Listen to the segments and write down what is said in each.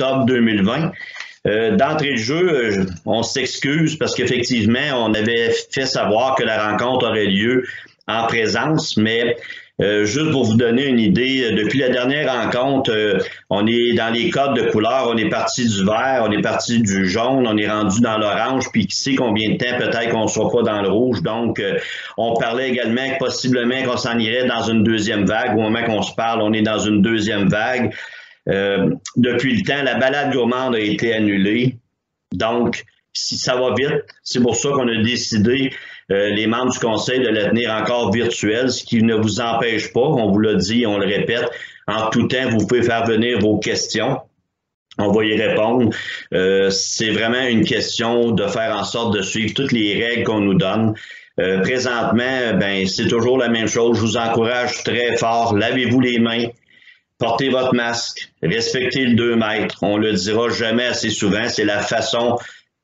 octobre 2020. D'entrée de jeu, on s'excuse parce qu'effectivement, on avait fait savoir que la rencontre aurait lieu en présence, mais juste pour vous donner une idée, depuis la dernière rencontre, on est dans les codes de couleurs, on est parti du vert, on est parti du jaune, on est rendu dans l'orange, puis qui sait combien de temps peut-être qu'on ne soit pas dans le rouge. Donc, on parlait également que possiblement qu'on s'en irait dans une deuxième vague. Au moment qu'on se parle, on est dans une deuxième vague. Depuis le temps, la balade gourmande a été annulée. Donc, si ça va vite, c'est pour ça qu'on a décidé, les membres du conseil, de la tenir encore virtuelle, ce qui ne vous empêche pas, on vous l'a dit, on le répète, en tout temps, vous pouvez faire venir vos questions. On va y répondre. C'est vraiment une question de faire en sorte de suivre toutes les règles qu'on nous donne. Présentement, ben, c'est toujours la même chose. Je vous encourage très fort. Lavez-vous les mains. Portez votre masque, respectez le 2 mètres. On le dira jamais assez souvent. C'est la façon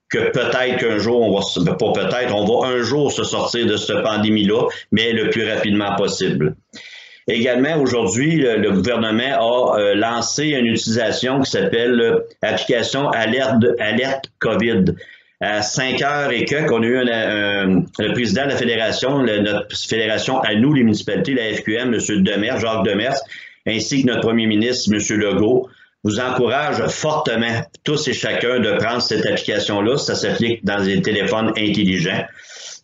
que peut-être qu'un jour, on va un jour se sortir de cette pandémie-là, mais le plus rapidement possible. Également, aujourd'hui, le gouvernement a lancé une utilisation qui s'appelle application alerte COVID. À 5 heures et quelques, on a eu le président de la fédération, notre fédération à nous, les municipalités, la FQM, M. Demers, Jacques Demers, ainsi que notre premier ministre, M. Legault, vous encourage fortement, tous et chacun, de prendre cette application-là. Ça s'applique dans les téléphones intelligents.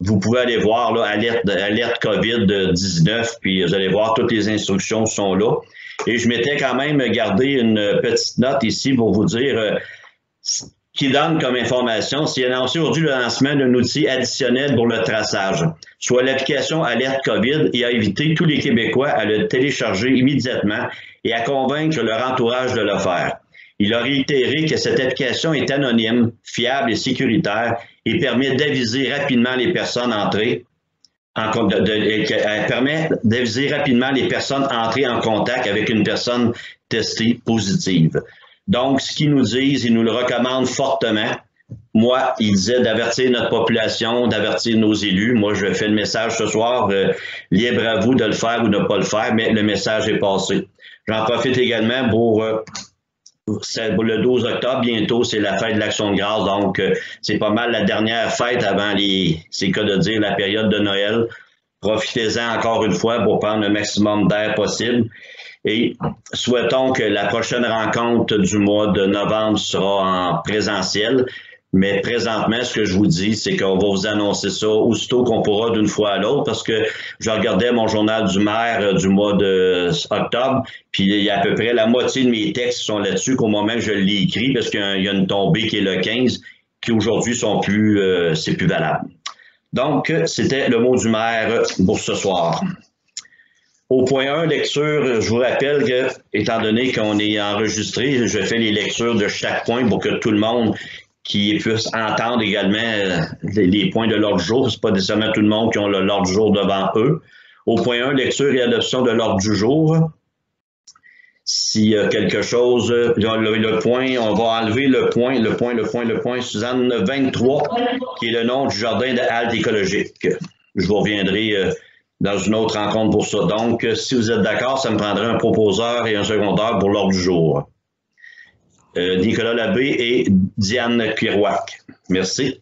Vous pouvez aller voir là, alerte COVID-19, puis vous allez voir, toutes les instructions sont là. Et je m'étais quand même gardé une petite note ici pour vous dire qui donne comme information, c'est annoncé aujourd'hui le lancement d'un outil additionnel pour le traçage, soit l'application Alerte COVID, et à inviter tous les Québécois à le télécharger immédiatement et à convaincre leur entourage de le faire. Il a réitéré que cette application est anonyme, fiable et sécuritaire et permet d'aviser rapidement les personnes entrées permet d'aviser rapidement les personnes entrées en contact avec une personne testée positive. Donc, ce qu'ils nous disent, ils nous le recommandent fortement. Moi, ils disaient d'avertir notre population, d'avertir nos élus. Moi, je fais le message ce soir, libre à vous de le faire ou de ne pas le faire, mais le message est passé. J'en profite également pour le 12 octobre, bientôt, c'est la fête de l'Action de grâce. Donc, c'est pas mal la dernière fête avant c'est le cas de dire, la période de Noël. Profitez-en encore une fois pour prendre le maximum d'air possible. Et souhaitons que la prochaine rencontre du mois de novembre sera en présentiel. Mais présentement, ce que je vous dis, c'est qu'on va vous annoncer ça aussitôt qu'on pourra d'une fois à l'autre, parce que je regardais mon journal du maire du mois d'octobre, puis il y a à peu près la moitié de mes textes qui sont là-dessus qu'au moment que je l'ai écrit, parce qu'il y a une tombée qui est le 15, qui aujourd'hui sont c'est plus valable. Donc, c'était le mot du maire pour ce soir. Au point 1, lecture, je vous rappelle que, étant donné qu'on est enregistré, je fais les lectures de chaque point pour que tout le monde qui puisse entendre également les points de l'ordre du jour. Ce n'est pas nécessairement tout le monde qui ont l'ordre du jour devant eux. Au point 1, lecture et adoption de l'ordre du jour. S'il y a quelque chose, le point, on va enlever le point, Suzanne 23, qui est le nom du jardin de halte écologique. Je vous reviendrai dans une autre rencontre pour ça. Donc, si vous êtes d'accord, ça me prendrait un proposeur et un secondeur pour l'ordre du jour. Nicolas Labbé et Diane Pirouac. Merci.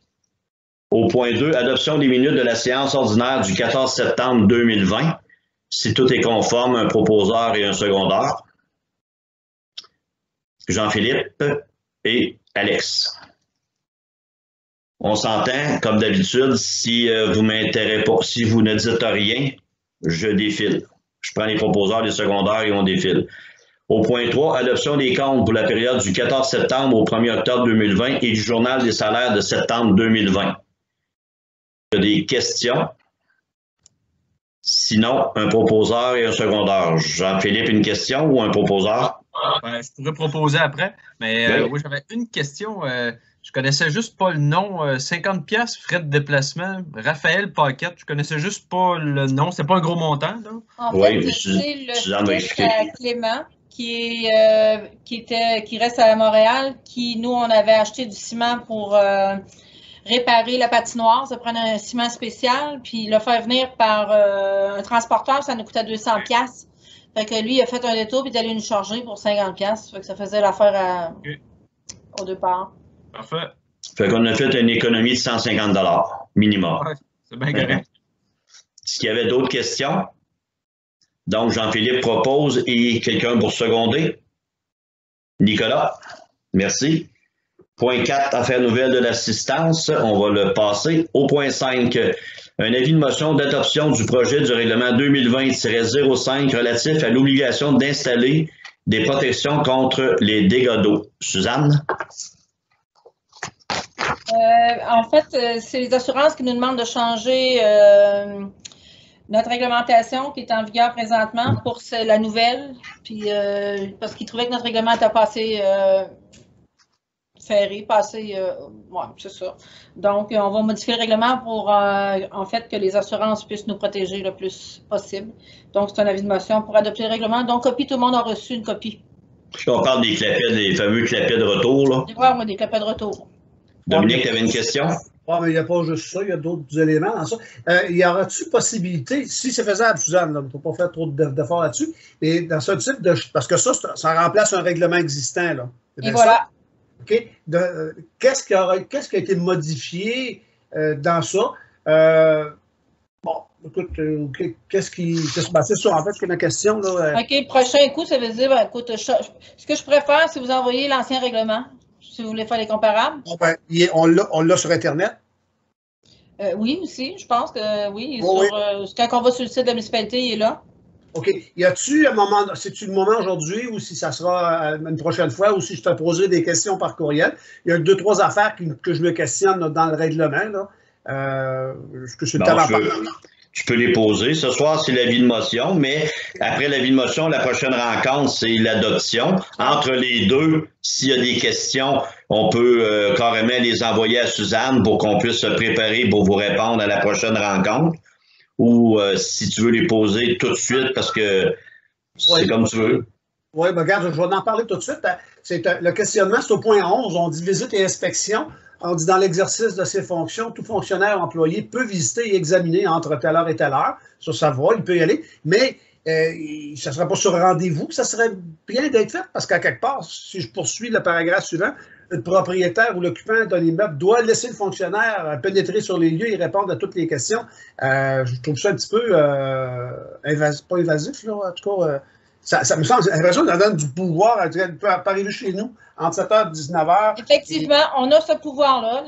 Au point 2, adoption des minutes de la séance ordinaire du 14 septembre 2020. Si tout est conforme, un proposeur et un secondeur. Jean-Philippe et Alex. On s'entend, comme d'habitude, si vous m'intéressez pas, si vous ne dites rien, je défile. Je prends les proposeurs, les secondaires et on défile. Au point 3, adoption des comptes pour la période du 14 septembre au 1er octobre 2020 et du journal des salaires de septembre 2020. Il y a des questions. Sinon, un proposeur et un secondeur. Jean-Philippe, une question ou un proposeur? Je pourrais proposer après, mais oui, j'avais une question. Je connaissais juste pas le nom. 50 pièces frais de déplacement. Raphaël Paquette, je connaissais juste pas le nom. C'est pas un gros montant, là? En fait, c'est le site à Clément qui reste à Montréal, nous, on avait acheté du ciment pour réparer la patinoire, ça prenait un ciment spécial, puis le faire venir par un transporteur, ça nous coûtait 200 pièces. Fait que lui, il a fait un détour, puis il est allé nous charger pour 50 pièces. Fait que ça faisait l'affaire à au départ. Parfait. Fait qu'on a fait une économie de 150 minimum. Ouais, c'est bien correct. Est-ce qu'il y avait d'autres questions? Donc, Jean-Philippe propose et quelqu'un pour seconder? Nicolas, merci. Point 4, affaires nouvelles de l'assistance. On va le passer. Au point 5, un avis de motion d'adoption du projet du règlement 2020-05 relatif à l'obligation d'installer des protections contre les dégâts d'eau. Suzanne? En fait, c'est les assurances qui nous demandent de changer notre réglementation qui est en vigueur présentement pour la nouvelle, puis parce qu'ils trouvaient que notre règlement était passé ferré, ouais, c'est ça. Donc, on va modifier le règlement pour, en fait, que les assurances puissent nous protéger le plus possible. Donc, c'est un avis de motion pour adopter le règlement. Donc, copie, tout le monde a reçu une copie. On parle des clapets, des fameux clapets de retour, là. Ouais, moi, des clapets de retour. Dominique, tu avais une question? Oui, mais il n'y a pas juste ça, il y a d'autres éléments dans ça. Y aura-t-il possibilité, si c'est faisable, Suzanne, il ne faut pas faire trop d'efforts là-dessus, et dans ce type de. Parce que ça remplace un règlement existant, là. Et voilà. Ça? OK. Qu'est-ce qui a été modifié dans ça? Bon, écoute, qu'est-ce qui. C'est ça, en fait, c'est ma question, là. OK, prochain coup, ça veut dire, ben, écoute, ce que je préfère, c'est vous envoyer l'ancien règlement. Si vous voulez faire les comparables. Bon, ben, on l'a sur Internet? Oui, aussi. Je pense que oui. Oh, quand on va sur le site de la municipalité, il est là. OK. Y a-tu un moment, c'est-tu le moment aujourd'hui ou si ça sera une prochaine fois ou si je te poserai des questions par courriel? Il y a 2-3 affaires que je me questionne dans le règlement, là. Que c'est Tu peux les poser. Ce soir, c'est l'avis de motion, mais après l'avis de motion, la prochaine rencontre, c'est l'adoption. Entre les deux, s'il y a des questions, on peut carrément les envoyer à Suzanne pour qu'on puisse se préparer pour vous répondre à la prochaine rencontre. Ou si tu veux les poser tout de suite, parce que c'est comme tu veux. Oui, ben regarde, je vais en parler tout de suite. Le questionnement, c'est au point 11. On dit visite et inspection. On dit dans l'exercice de ses fonctions, tout fonctionnaire ou employé peut visiter et examiner entre telle heure et telle heure. Ça va, il peut y aller. Mais ça ne sera pas sur rendez-vous. Ça serait bien d'être fait parce qu'à quelque part, si je poursuis le paragraphe suivant, le propriétaire ou l'occupant d'un immeuble doit laisser le fonctionnaire pénétrer sur les lieux et répondre à toutes les questions. Je trouve ça un petit peu pas évasif, là, en tout cas. Ça me semble, j'ai l'impression qu'on donne du pouvoir. Elle peut arriver chez nous entre 7h et 19h. Effectivement, on a ce pouvoir-là.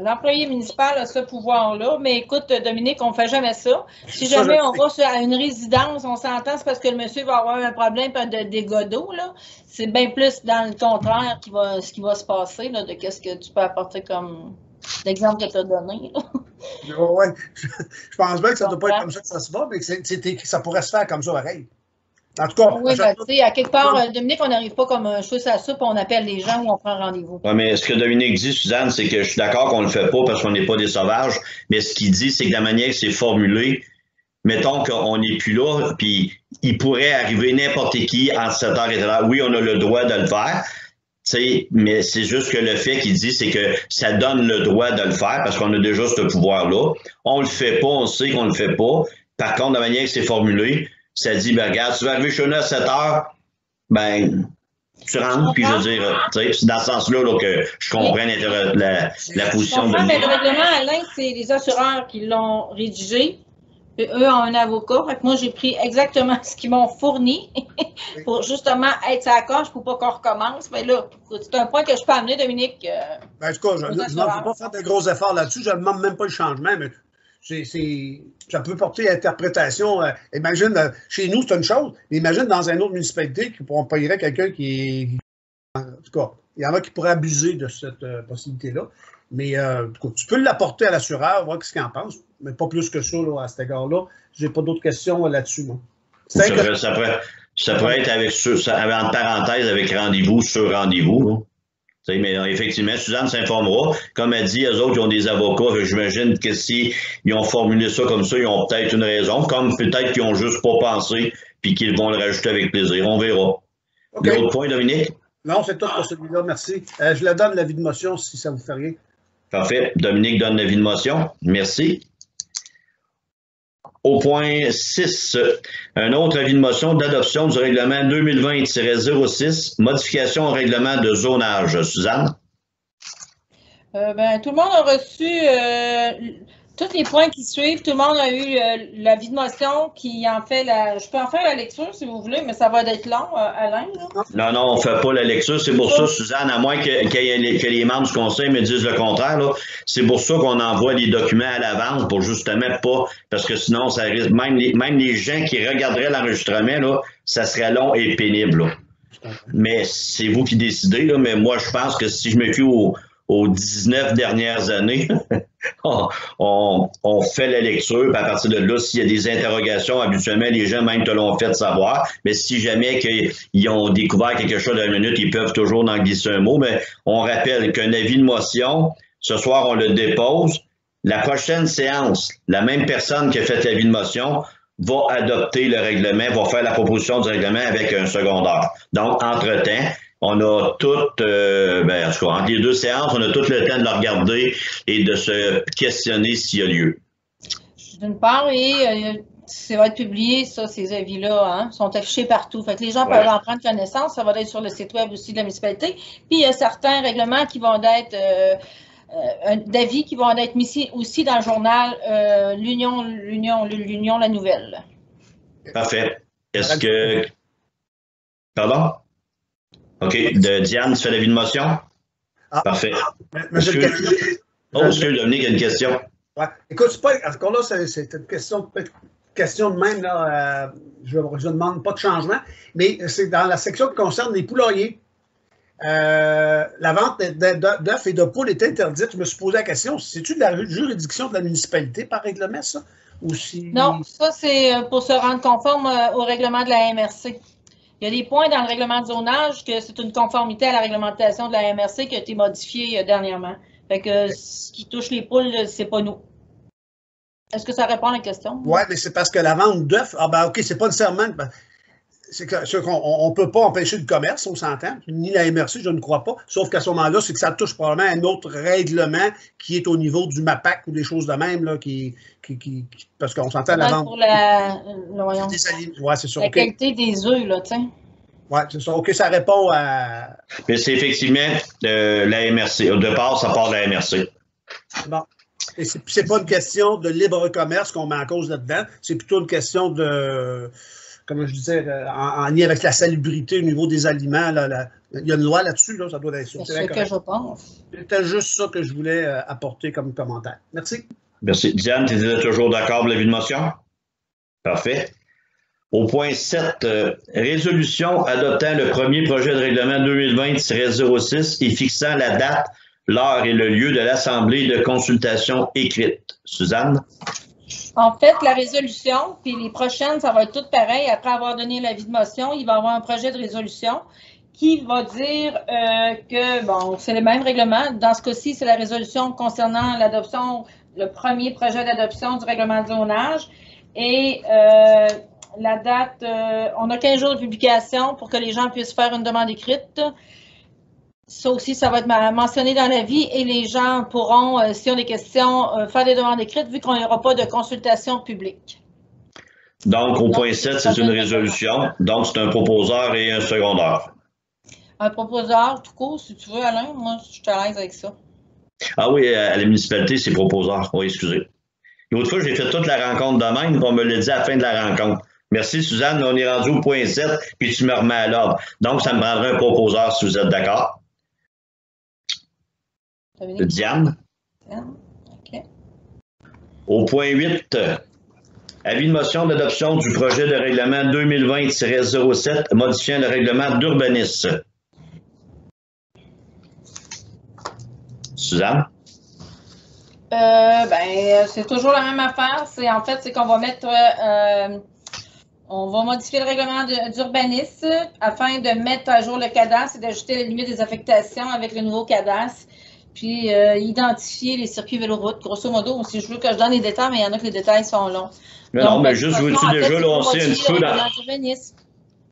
L'employé municipal a ce pouvoir-là. Mais écoute, Dominique, on ne fait jamais ça. Si jamais on va à une résidence, on s'entend, c'est parce que le monsieur va avoir un problème de dégâts d'eau. C'est bien plus dans le contraire ce qui va se passer, là, de qu'est-ce que tu peux apporter comme l'exemple que tu as donné. Oui, je pense bien que ça ne doit pas être comme ça que ça se va, mais que ça pourrait se faire comme ça, pareil. En tout cas, oui, ben, tu sais, à quelque part, Dominique, on n'arrive pas comme un cheveu à soupe, on appelle les gens ou on prend rendez-vous. Oui, mais ce que Dominique dit, Suzanne, c'est que je suis d'accord qu'on ne le fait pas parce qu'on n'est pas des sauvages, mais ce qu'il dit, c'est que la manière que c'est formulé, mettons qu'on n'est plus là, puis il pourrait arriver n'importe qui entre 7h et 7h. Oui, on a le droit de le faire, mais c'est juste que le fait qu'il dit, c'est que ça donne le droit de le faire parce qu'on a déjà ce pouvoir-là. On le fait pas, on sait qu'on le fait pas. Par contre, la manière que c'est formulé, ça dit, ben regarde, tu vas arriver chez nous à 7h, ben, tu rentres, puis je veux dire, c'est dans ce sens-là là, que je comprends la position de... Mais le règlement, Alain, c'est les assureurs qui l'ont rédigé. Eux ont un avocat. Fait que moi, j'ai pris exactement ce qu'ils m'ont fourni pour justement être sa coche pour pas qu'on recommence. Mais là, c'est un point que je peux amener, Dominique. Ben, en tout cas, je ne vais pas faire de gros efforts là-dessus. Je ne demande même pas le changement, mais ça peut porter à interprétation. Imagine, chez nous, c'est une chose. Mais imagine dans une autre municipalité qu'on payerait quelqu'un qui est... En tout cas, il y en a qui pourraient abuser de cette possibilité-là. Mais en tout cas, tu peux l'apporter à l'assureur, voir ce qu'il en pense. Mais pas plus que ça, là, à cet égard-là. Je n'ai pas d'autres questions là-dessus, moi. Ça pourrait être en parenthèse avec rendez-vous sur rendez-vous. Mais effectivement, Suzanne s'informera. Comme elle dit, eux autres, ils ont des avocats. J'imagine que s'ils ont formulé ça comme ça, ils ont peut-être une raison. Comme peut-être qu'ils n'ont juste pas pensé puis qu'ils vont le rajouter avec plaisir. On verra. Okay. D'autres points, Dominique? Non, c'est tout pour celui-là. Merci. Je la donne l'avis de motion si ça vous fait rien. Parfait. Dominique donne l'avis de motion. Merci. Au point 6, un autre avis de motion d'adoption du règlement 2020-06, modification au règlement de zonage. Suzanne? Tout le monde a reçu tous les points qui suivent. Tout le monde a eu l'avis de motion qui en fait je peux en faire la lecture si vous voulez, mais ça va être long, Alain. Là. Non, on ne fait pas la lecture. C'est pour ça, Suzanne, à moins que les membres du conseil me disent le contraire, là, c'est pour ça qu'on envoie les documents à l'avance pour justement pas, parce que sinon, ça risque, même les gens qui regarderaient l'enregistrement, là, ça serait long et pénible. Là. Mais c'est vous qui décidez, là, mais moi, je pense que si je me fie aux 19 dernières années, on fait la lecture, puis à partir de là, s'il y a des interrogations, habituellement, les gens même te l'ont fait savoir, mais si jamais qu'ils ont découvert quelque chose d'une minute, ils peuvent toujours en glisser un mot, mais on rappelle qu'un avis de motion, ce soir, on le dépose. La prochaine séance, la même personne qui a fait l'avis de motion va adopter le règlement, va faire la proposition du règlement avec un secondaire. Donc, entre-temps, on a tout, en tout cas, entre les deux séances, on a tout le temps de le regarder et de se questionner s'il y a lieu. D'une part, et ça va être publié, ça, ces avis-là, sont affichés partout. Fait que les gens peuvent en prendre connaissance. Ça va être sur le site web aussi de la municipalité. Puis, il y a certains règlements qui vont être d'avis qui vont être mis aussi dans le journal l'Union, la Nouvelle. Parfait. Est-ce que... Pardon? OK. Diane, tu fais l'avis de motion? Parfait. Monsieur Dominique a une question. Ouais. Écoute, c'est pas, encore là, c'est une question de même. Là, je ne demande pas de changement, mais c'est dans la section qui concerne les poulaillers. La vente d'œufs et de poules est interdite. Je me suis posé la question, c'est-tu de la juridiction de la municipalité par règlement, ça? Ou si... Non, ça, c'est pour se rendre conforme au règlement de la MRC. Il y a des points dans le règlement de zonage que c'est une conformité à la réglementation de la MRC qui a été modifiée dernièrement. Fait que ce qui touche les poules, c'est pas nous. Est-ce que ça répond à la question? Oui, mais c'est parce que la vente d'œufs, OK, c'est pas nécessairement... C'est qu'on ne peut pas empêcher le commerce, on s'entend, ni la MRC, je ne crois pas, sauf qu'à ce moment-là, c'est que ça touche probablement à un autre règlement qui est au niveau du MAPAC ou des choses de même, là, parce qu'on s'entend à la vente. Pour c'est ça. La qualité des œufs, là, tu sais. Oui, c'est ça. OK, ça répond à... Mais c'est effectivement la MRC. Au départ, ça part de la MRC. Bon. Et c'est pas une question de libre commerce qu'on met en cause là-dedans, c'est plutôt une question de... Comme je disais, en lien avec la salubrité au niveau des aliments. Il y a une loi là-dessus, là, ça doit être sûr. C'est ce que je pense. C'était juste ça que je voulais apporter comme commentaire. Merci. Merci. Diane, tu étais toujours d'accord pour l'avis de motion? Parfait. Au point 7, résolution adoptant le premier projet de règlement 2020-06 et fixant la date, l'heure et le lieu de l'assemblée de consultation écrite. Suzanne? En fait, la résolution, puis les prochaines, ça va être tout pareil. Après avoir donné l'avis de motion, il va y avoir un projet de résolution qui va dire que, bon, c'est le même règlement. Dans ce cas-ci, c'est la résolution concernant l'adoption, le premier projet d'adoption du règlement de zonage. Et la date, on a 15 jours de publication pour que les gens puissent faire une demande écrite. Ça aussi, ça va être mentionné dans l'avis et les gens pourront, s'ils ont des questions, faire des demandes écrites vu qu'on n'aura pas de consultation publique. Donc, au point 7, c'est une résolution. Donc, c'est un proposeur et un secondaire. Un proposeur, tout court, si tu veux, Alain. Moi, je suis à l'aise avec ça. Ah oui, à la municipalité, c'est proposeur. Oui, excusez. L'autre fois, j'ai fait toute la rencontre de même, on me l'a dit à la fin de la rencontre. Merci, Suzanne. On est rendu au point 7, puis tu me remets à l'ordre. Donc, ça me prendrait un proposeur si vous êtes d'accord. Diane? OK. Au point 8, avis de motion d'adoption du projet de règlement 2020-07 modifiant le règlement d'urbanisme. Suzanne? C'est toujours la même affaire. C'est qu'on va mettre... on va modifier le règlement d'urbanisme afin de mettre à jour le cadastre et d'ajouter les limites des affectations avec le nouveau cadastre. Puis identifier les circuits véloroutes, grosso modo. Si je veux que je donne les détails, mais il y en a que les détails sont longs. Mais donc, non, mais juste, veux-tu déjà lancer un petit peu dans...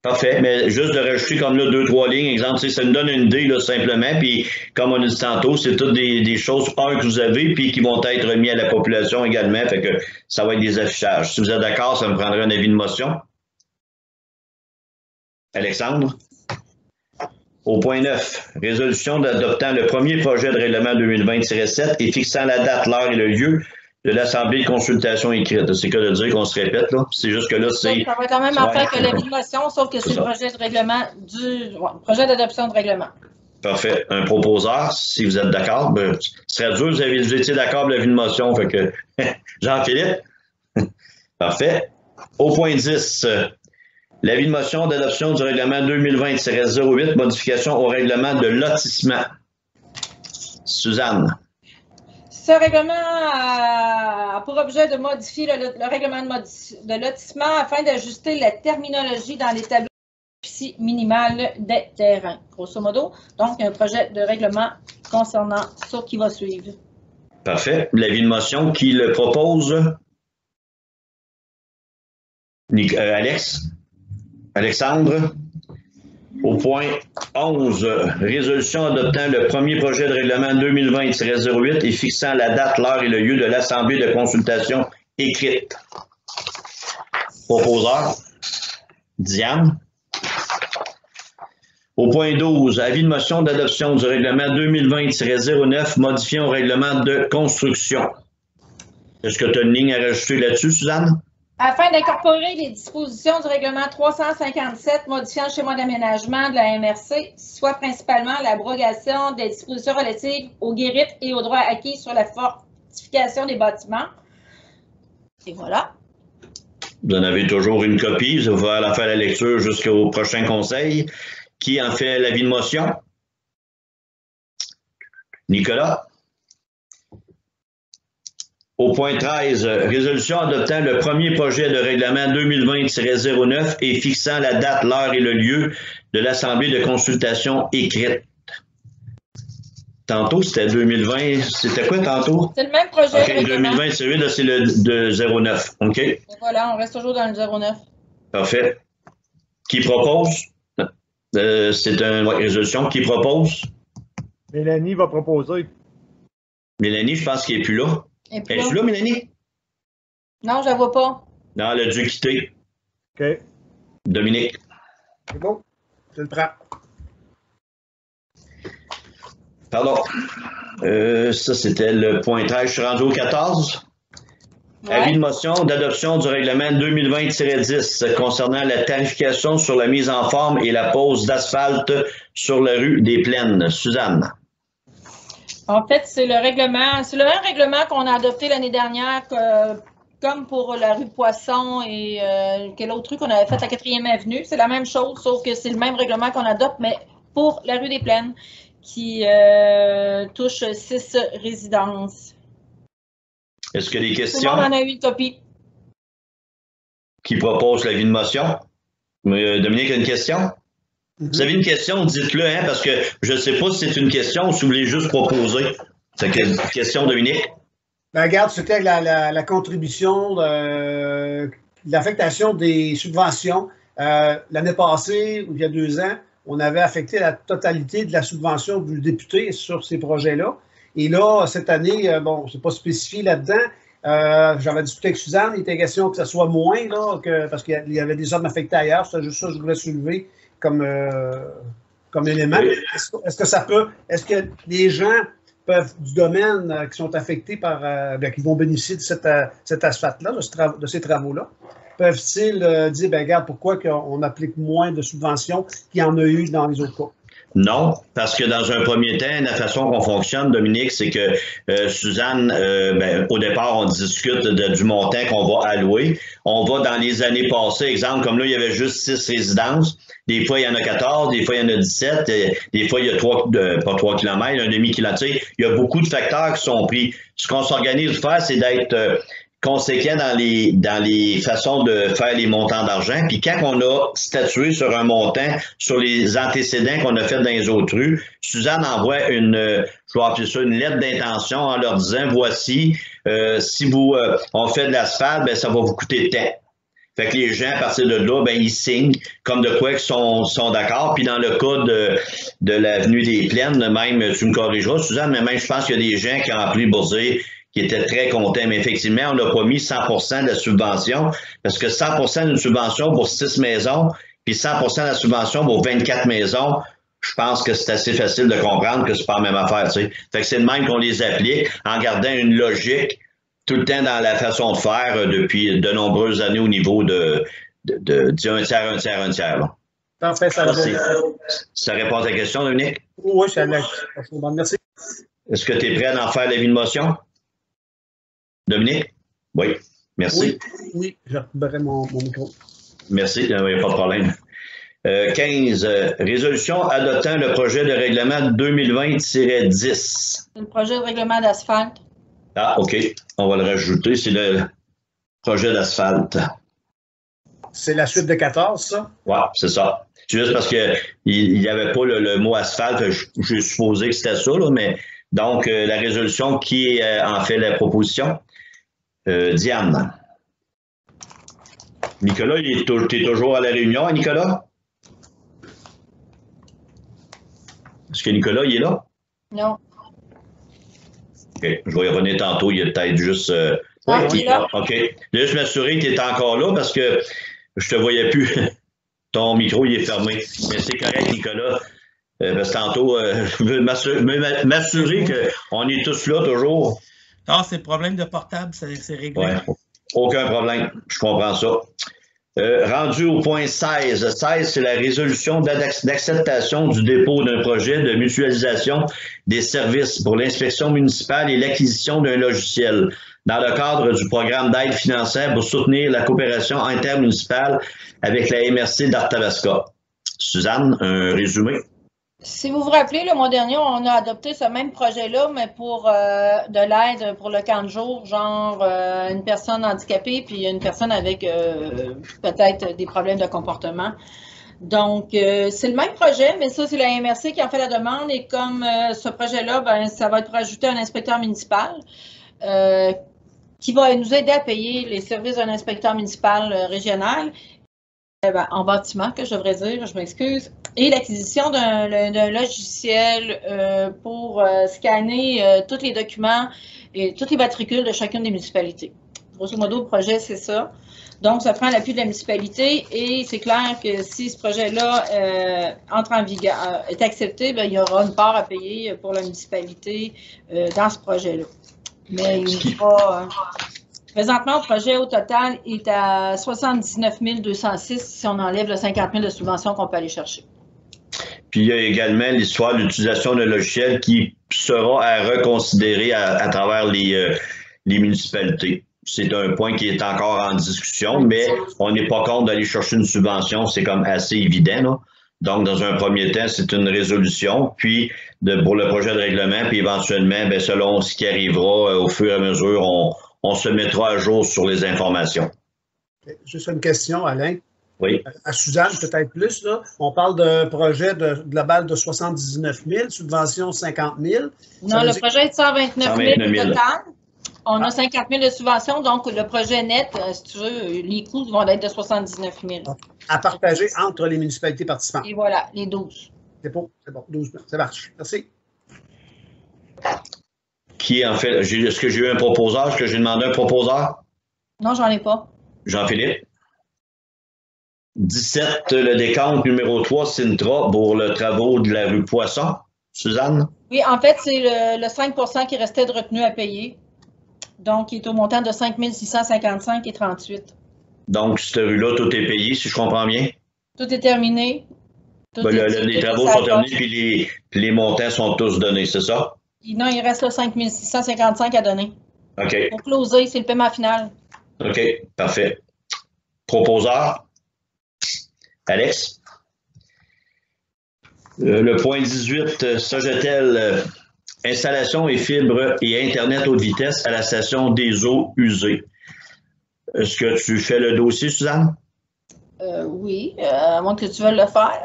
Parfait, mais juste de rajouter comme là 2-3 lignes, exemple, ça nous donne une idée là, simplement, puis comme on a dit tantôt, c'est toutes des choses, que vous avez, puis qui vont être remis à la population également, fait que ça va être des affichages. Si vous êtes d'accord, ça me prendrait un avis de motion. Alexandre? Au point 9, résolution d'adoptant le premier projet de règlement 2020-7 et fixant la date, l'heure et le lieu de l'Assemblée de consultation écrite. C'est que de dire qu'on se répète, là. C'est juste que là, c'est... Ça va être la même affaire que l'avis de motion, sauf que c'est le projet de règlement projet d'adoption de règlement. Parfait. Un proposeur, si vous êtes d'accord, ben, ce serait dur, vous étiez d'accord avec l'avis de motion, fait que... Jean-Philippe? Parfait. Au point 10, l'avis de motion d'adoption du règlement 2020-08, modification au règlement de lotissement. Suzanne? Ce règlement a pour objet de modifier le règlement de lotissement afin d'ajuster la terminologie dans les tableaux de superficie minimale des terrains, grosso modo. Donc, un projet de règlement concernant ça qui va suivre. Parfait. L'avis de motion, qui le propose? Alexandre? Au point 11, résolution adoptant le premier projet de règlement 2020-08 et fixant la date, l'heure et le lieu de l'Assemblée de consultation écrite. Proposeur? Diane? Au point 12, avis de motion d'adoption du règlement 2020-09 modifiant au règlement de construction. Est-ce que tu as une ligne à rajouter là-dessus, Suzanne? Afin d'incorporer les dispositions du règlement 357 modifiant le schéma d'aménagement de la MRC, soit principalement l'abrogation des dispositions relatives aux guérites et aux droits acquis sur la fortification des bâtiments. Et voilà. Vous en avez toujours une copie. Vous allez la faire la lecture jusqu'au prochain conseil. Qui en fait l'avis de motion? Nicolas? Au point 13, résolution adoptant le premier projet de règlement 2020-09 et fixant la date, l'heure et le lieu de l'Assemblée de consultation écrite. Tantôt, c'était 2020. C'était quoi tantôt? C'est le même projet. OK, 2020, celui là, c'est le de 09. OK. Et voilà, on reste toujours dans le 09. Parfait. Qui propose? C'est une résolution. Qui propose? Mélanie va proposer. Mélanie, je pense qu'elle n'est plus là. Es-tu là, Mélanie? Non, je la vois pas. Non, elle a dû quitter. OK. Dominique. C'est bon. Je le prends. Pardon. Ça, c'était le point 13. Je suis rendu au 14. Ouais. Avis de motion d'adoption du règlement 2020-10 concernant la tarification sur la mise en forme et la pose d'asphalte sur la rue des Plaines. Suzanne. En fait, c'est le même règlement qu'on a adopté l'année dernière, comme pour la rue Poisson et quel autre truc qu'on avait fait à 4e Avenue. C'est la même chose, sauf que c'est le même règlement qu'on adopte, mais pour la rue des Plaines, qui touche 6 résidences. Est-ce qu'il y a des questions? Tout le monde en a eu une copie. Qui propose l'avis de motion? Dominique a une question? Vous avez une question, dites-le, hein, parce que je ne sais pas si c'est une question ou si vous voulez juste proposer. C'est une question, Dominique? Ben, regarde, c'était la contribution, l'affectation des subventions. L'année passée, ou il y a 2 ans, on avait affecté la totalité de la subvention du député sur ces projets-là. Et là, cette année, bon, c'est pas spécifié là-dedans. J'avais discuté avec Suzanne, il était question que ça soit moins, là, parce qu'il y avait des sommes affectées ailleurs. C'est juste ça que je voulais soulever comme élément. Est-ce que ça peut, est-ce que les gens du domaine qui sont affectés par, qui vont bénéficier de cet asphalte-là, de ces travaux-là, peuvent-ils dire, ben regarde, pourquoi on applique moins de subventions qu'il y en a eu dans les autres cas? Non, parce que dans un premier temps, la façon qu'on fonctionne, Dominique, c'est que Suzanne, au départ, on discute du montant qu'on va allouer. On va dans les années passées, exemple, comme là, il y avait juste 6 résidences. Des fois, il y en a 14, des fois, il y en a 17, des fois, il y a pas 3 km, un demi-kilomètre. Il y a beaucoup de facteurs qui sont pris. Ce qu'on s'organise de faire, c'est d'être conséquent dans les façons de faire les montants d'argent. Puis quand on a statué sur un montant, sur les antécédents qu'on a fait dans les autres rues, Suzanne envoie je vais appeler ça une lettre d'intention en leur disant, voici, si on fait de l'asphalte, ben ça va vous coûter tant. Fait que les gens, à partir de là, ben, ils signent comme de quoi ils sont d'accord. Puis dans le cas de l'avenue des Plaines, même, tu me corrigeras, Suzanne, mais même je pense qu'il y a des gens qui ont appelé pour dire qu'ils étaient très contents. Mais effectivement, on n'a pas mis 100% de la subvention parce que 100% d'une subvention pour 6 maisons, puis 100% de la subvention pour 24 maisons, je pense que c'est assez facile de comprendre que c'est pas la même affaire, tu sais. Fait que c'est de même qu'on les applique en gardant une logique tout le temps dans la façon de faire depuis de nombreuses années au niveau de un tiers, un tiers, un tiers. Là. Parfait, ça répond à ta question, Dominique? Oui, c'est bon, merci. Est-ce que tu es prêt à en faire l'avis de motion? Dominique? Oui, merci. Oui, je retrouverai mon micro. Merci, il n'y a pas de problème. 15. Résolution adoptant le projet de règlement 2020-10. C'est le projet de règlement d'asphalte. Ah, OK. On va le rajouter. C'est le projet d'asphalte. C'est la suite de 14, ça? Oui, c'est ça. C'est juste parce qu'il n'y avait pas le mot asphalte. J'ai supposé que c'était ça, là, mais donc, la résolution, qui en fait la proposition? Diane. Nicolas, tu es toujours à la réunion, Nicolas? Est-ce que Nicolas, il est là? Non. OK. Je vais y revenir tantôt. Il y a peut-être juste. Il est là. OK. Juste m'assurer que tu es encore là parce que je te voyais plus. Ton micro, il est fermé. Mais c'est correct, Nicolas. Parce que tantôt, je veux m'assurer qu'on est tous là toujours. Ah, c'est le problème de portable, c'est réglé. Ouais. Aucun problème. Je comprends ça. Rendu au point 16. 16, c'est la résolution d'acceptation du dépôt d'un projet de mutualisation des services pour l'inspection municipale et l'acquisition d'un logiciel dans le cadre du programme d'aide financière pour soutenir la coopération intermunicipale avec la MRC d'Arthabasca. Suzanne, un résumé? Si vous vous rappelez, le mois dernier, on a adopté ce même projet-là, mais pour de l'aide pour le camp de jour, genre une personne handicapée puis une personne avec peut-être des problèmes de comportement. Donc, c'est le même projet, mais ça, c'est la MRC qui en fait la demande. Et comme ce projet-là, ben, ça va être pour ajouter un inspecteur municipal qui va nous aider à payer les services d'un inspecteur municipal régional. En bâtiment, que je devrais dire, je m'excuse, et l'acquisition d'un logiciel pour scanner tous les documents et tous les matricules de chacune des municipalités. Grosso modo, le projet, c'est ça. Donc, ça prend l'appui de la municipalité et c'est clair que si ce projet-là entre en vigueur, est accepté, bien, il y aura une part à payer pour la municipalité dans ce projet-là. Mais il sera... Présentement, le projet au total est à 79 206 si on enlève le 50 000 de subventions qu'on peut aller chercher. Puis il y a également l'histoire de l'utilisation d'un logiciel qui sera à reconsidérer à travers les municipalités. C'est un point qui est encore en discussion, mais on n'est pas contre d'aller chercher une subvention, c'est comme assez évident, là. Donc, dans un premier temps, c'est une résolution, puis pour le projet de règlement, puis éventuellement, bien, selon ce qui arrivera au fur et à mesure, on se mettra à jour sur les informations. Juste une question, Alain. Oui. À Suzanne, peut-être plus, là. On parle d'un projet global de 79 000, subvention 50 000. Non, le projet est de 129 000 total. On a 50 000 de subvention, donc le projet net, si tu veux, les coûts vont être de 79 000. À partager entre les municipalités participantes. Et voilà, les 12. C'est bon, 12 000. Ça marche. Merci. Qui en fait, est-ce que j'ai eu un proposeur? Est-ce que j'ai demandé un proposeur? Non, j'en ai pas. Jean-Philippe? 17, le décompte numéro 3, Sintra, pour le travaux de la rue Poisson. Suzanne? Oui, en fait, c'est le 5 qui restait de retenue à payer. Donc, il est au montant de 5 655,38. Donc, cette rue-là, tout est payé, si je comprends bien? Tout est terminé. Les travaux sont terminés, puis les montants sont tous donnés, c'est ça? Non, il reste là 5 655 à donner. OK. Pour closer, c'est le paiement final. OK, parfait. Proposeur? Alex? Le point 18, Sogetel, installation et fibres et Internet haute vitesse à la station des eaux usées. Est-ce que tu fais le dossier, Suzanne? Oui, à moins que tu veuilles le faire.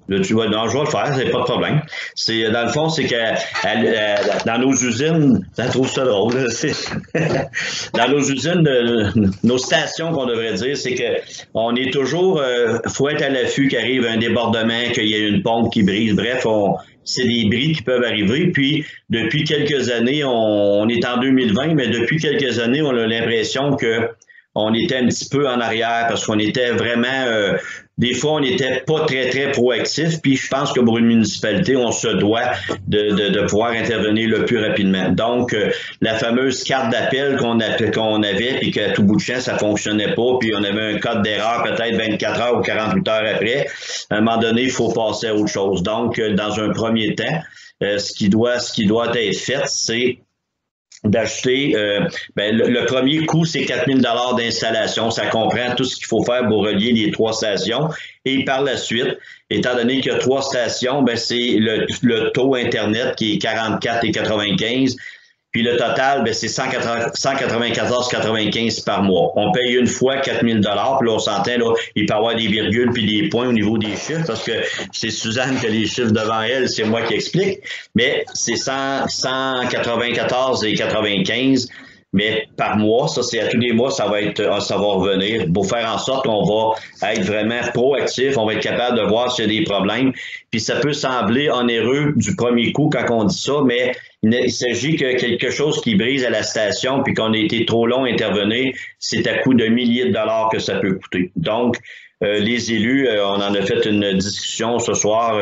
Non, je vais le faire, c'est pas de problème. Dans le fond, c'est que dans nos usines, ça trouve ça drôle. Dans nos usines, nos stations, qu'on devrait dire, c'est que on est toujours, faut être à l'affût qu'il arrive un débordement, qu'il y ait une pompe qui brise. Bref, c'est des bris qui peuvent arriver. Puis, depuis quelques années, on est en 2020, mais depuis quelques années, on a l'impression que on était un petit peu en arrière parce qu'on était vraiment, des fois, on n'était pas très, très proactif. Puis je pense que pour une municipalité, on se doit de pouvoir intervenir le plus rapidement. Donc, la fameuse carte d'appel qu'on avait, puis qu'à tout bout de champ, ça fonctionnait pas, puis on avait un code d'erreur peut-être 24 heures ou 48 heures après, à un moment donné, il faut passer à autre chose. Donc, dans un premier temps, ce qui doit être fait, c'est d'acheter, le premier coût, c'est 4 000 $ d'installation. Ça comprend tout ce qu'il faut faire pour relier les 3 stations. Et par la suite, étant donné qu'il y a 3 stations, c'est le taux Internet qui est 44,95. Puis le total, c'est 194,95 par mois. On paye une fois 4 000 $. Puis là, on s'entend, là, il peut y avoir des virgules puis des points au niveau des chiffres parce que c'est Suzanne qui a les chiffres devant elle, c'est moi qui explique. Mais c'est 194,95. Mais par mois, ça c'est à tous les mois, ça va revenir pour faire en sorte qu'on va être vraiment proactif, on va être capable de voir s'il y a des problèmes. Puis ça peut sembler onéreux du premier coup quand on dit ça, mais il s'agit que quelque chose qui brise à la station puis qu'on a été trop long à intervenir, c'est à coût de milliers de dollars que ça peut coûter. Donc, les élus, on en a fait une discussion ce soir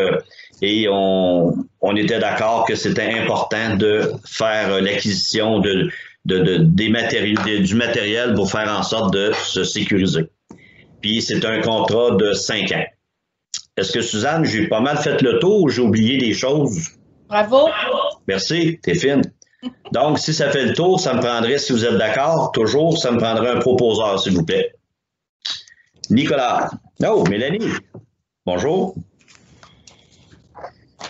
et on était d'accord que c'était important de faire l'acquisition du matériel pour faire en sorte de se sécuriser. Puis c'est un contrat de 5 ans. Est-ce que Suzanne, j'ai pas mal fait le tour ou j'ai oublié des choses? Bravo. Merci, t'es fine. Donc, si ça fait le tour, ça me prendrait, si vous êtes d'accord, toujours, ça me prendrait un proposeur, s'il vous plaît. Nicolas. Oh, Mélanie. Bonjour.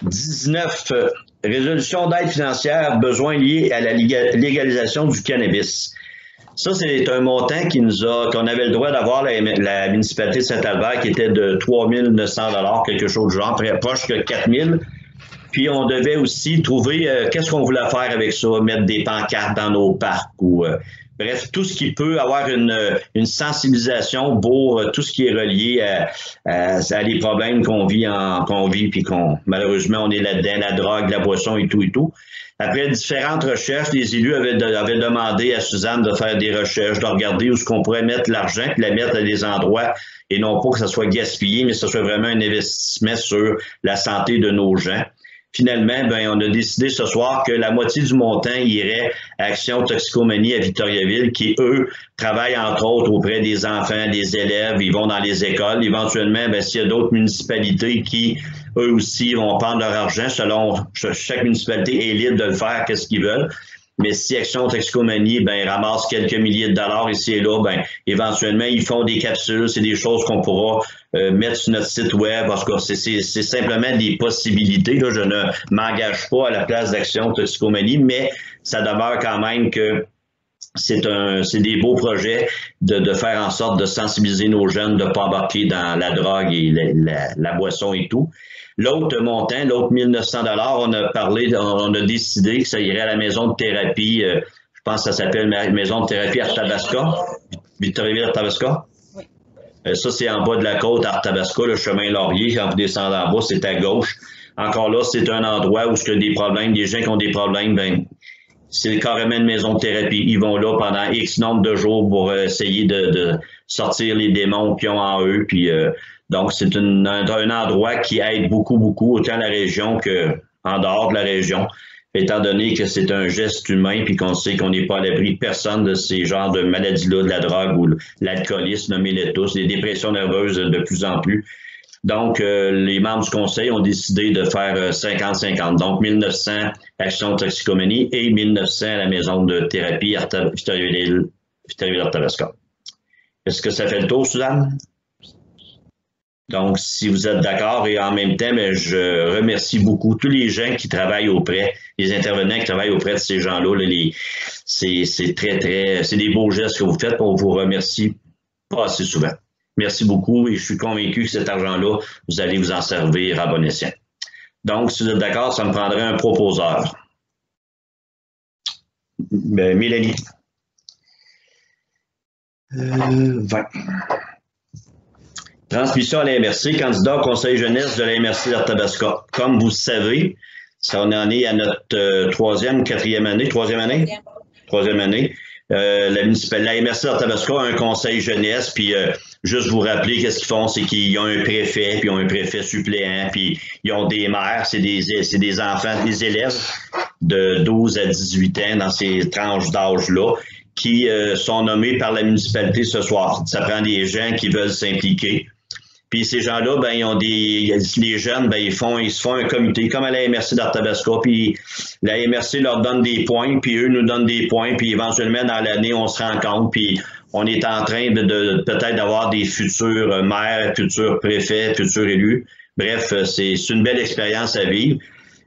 19. Résolution d'aide financière, besoins liés à la légalisation du cannabis. Ça, c'est un montant qu'on avait le droit d'avoir la municipalité de Saint-Albert qui était de 3 900 $, quelque chose du genre, très proche de 4 000. Puis on devait aussi trouver qu'est-ce qu'on voulait faire avec ça, mettre des pancartes dans nos parcs ou bref, tout ce qui peut avoir une sensibilisation pour tout ce qui est relié à les problèmes qu'on vit puis malheureusement on est là-dedans, la drogue, la boisson et tout. Après différentes recherches, les élus avaient demandé à Suzanne de faire des recherches, de regarder où est-ce qu'on pourrait mettre l'argent, puis la mettre à des endroits et non pas que ça soit gaspillé, mais que ce soit vraiment un investissement sur la santé de nos gens. Finalement, on a décidé ce soir que la moitié du montant irait à Action Toxicomanie à Victoriaville, qui, eux, travaillent entre autres auprès des enfants, des élèves, ils vont dans les écoles. Éventuellement, s'il y a d'autres municipalités qui, eux aussi, vont prendre leur argent, selon chaque municipalité est libre de le faire, qu'est-ce qu'ils veulent. Mais si Action Toxicomanie ramasse quelques milliers de dollars ici et là, éventuellement, ils font des capsules. C'est des choses qu'on pourra mettre sur notre site web parce que c'est simplement des possibilités. Là, je ne m'engage pas à la place d'Action Toxicomanie, mais ça demeure quand même que c'est des beaux projets de faire en sorte de sensibiliser nos jeunes, de ne pas embarquer dans la drogue et la boisson et tout. L'autre montant, l'autre 1 900 $, on a décidé que ça irait à la maison de thérapie, je pense que ça s'appelle maison de thérapie Arthabasca, Victoriaville-Arthabasca. Oui. Ça, c'est en bas de la côte Arthabasca, le chemin Laurier, quand vous descendez en bas, c'est à gauche. Encore là, c'est un endroit où il y a des problèmes, des gens qui ont des problèmes, c'est carrément une maison de thérapie. Ils vont là pendant X nombre de jours pour essayer de sortir les démons qu'ils ont en eux, puis donc, c'est un endroit qui aide beaucoup, autant la région qu'en dehors de la région, étant donné que c'est un geste humain puis qu'on sait qu'on n'est pas à l'abri de personne de ces genres de maladies-là, de la drogue ou l'alcoolisme, nommez-les tous, les dépressions nerveuses de plus en plus. Donc, les membres du conseil ont décidé de faire 50-50. Donc, 1 900 Action Toxicomanie et 1 900 à la maison de thérapie Victoriaville-Arthabasca. Est-ce que ça fait le tour, Suzanne? Donc, si vous êtes d'accord, et en même temps, je remercie beaucoup tous les gens qui travaillent auprès, les intervenants qui travaillent auprès de ces gens-là. C'est des beaux gestes que vous faites, on vous remercie pas assez souvent. Merci beaucoup et je suis convaincu que cet argent-là, vous allez vous en servir à bon escient. Donc, si vous êtes d'accord, ça me prendrait un proposeur. Mélanie. 20. Transmission à la MRC, candidat au Conseil jeunesse de la MRC d'Arthabasca. Comme vous le savez, on en est à notre troisième année. La MRC d'Arthabasca a un conseil jeunesse, puis juste vous rappeler qu'est-ce qu'ils font, c'est qu'ils ont un préfet, puis ils ont un préfet suppléant, puis ils ont des maires, c'est des enfants, des élèves de 12 à 18 ans dans ces tranches d'âge-là, qui sont nommés par la municipalité ce soir. Ça prend des gens qui veulent s'impliquer. Puis ces gens-là, ben, les jeunes, ben, ils se font un comité, comme à la MRC d'Arthabasca, puis la MRC leur donne des points, puis eux nous donnent des points, puis éventuellement, dans l'année, on se rencontre, puis on est en train de peut-être d'avoir des futurs maires, futurs préfets, futurs élus. Bref, c'est une belle expérience à vivre.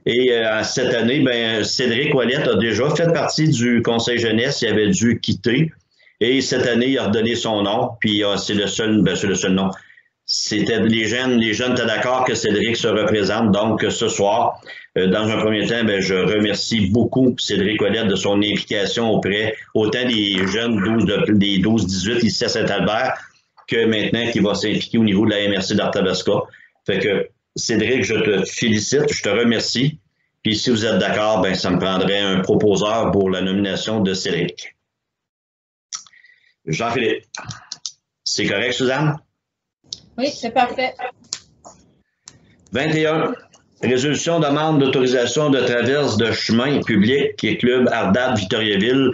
Et cette année, ben, Cédric Ouellette a déjà fait partie du Conseil jeunesse, il avait dû quitter. Et cette année, il a redonné son nom, puis c'est le seul nom. Les jeunes étaient d'accord que Cédric se représente. Donc, ce soir, dans un premier temps, ben, je remercie beaucoup Cédric Ouellette de son implication auprès autant des jeunes des 12-18 ici à Saint-Albert que maintenant qui va s'impliquer au niveau de la MRC d'Arthabasca. Fait que, Cédric, je te félicite, je te remercie. Puis, si vous êtes d'accord, ben, ça me prendrait un proposeur pour la nomination de Cédric. Jean-Philippe. C'est correct, Suzanne? Oui, c'est parfait. 21. Résolution demande d'autorisation de traverse de chemin public qui est Club Ardade Victoriaville.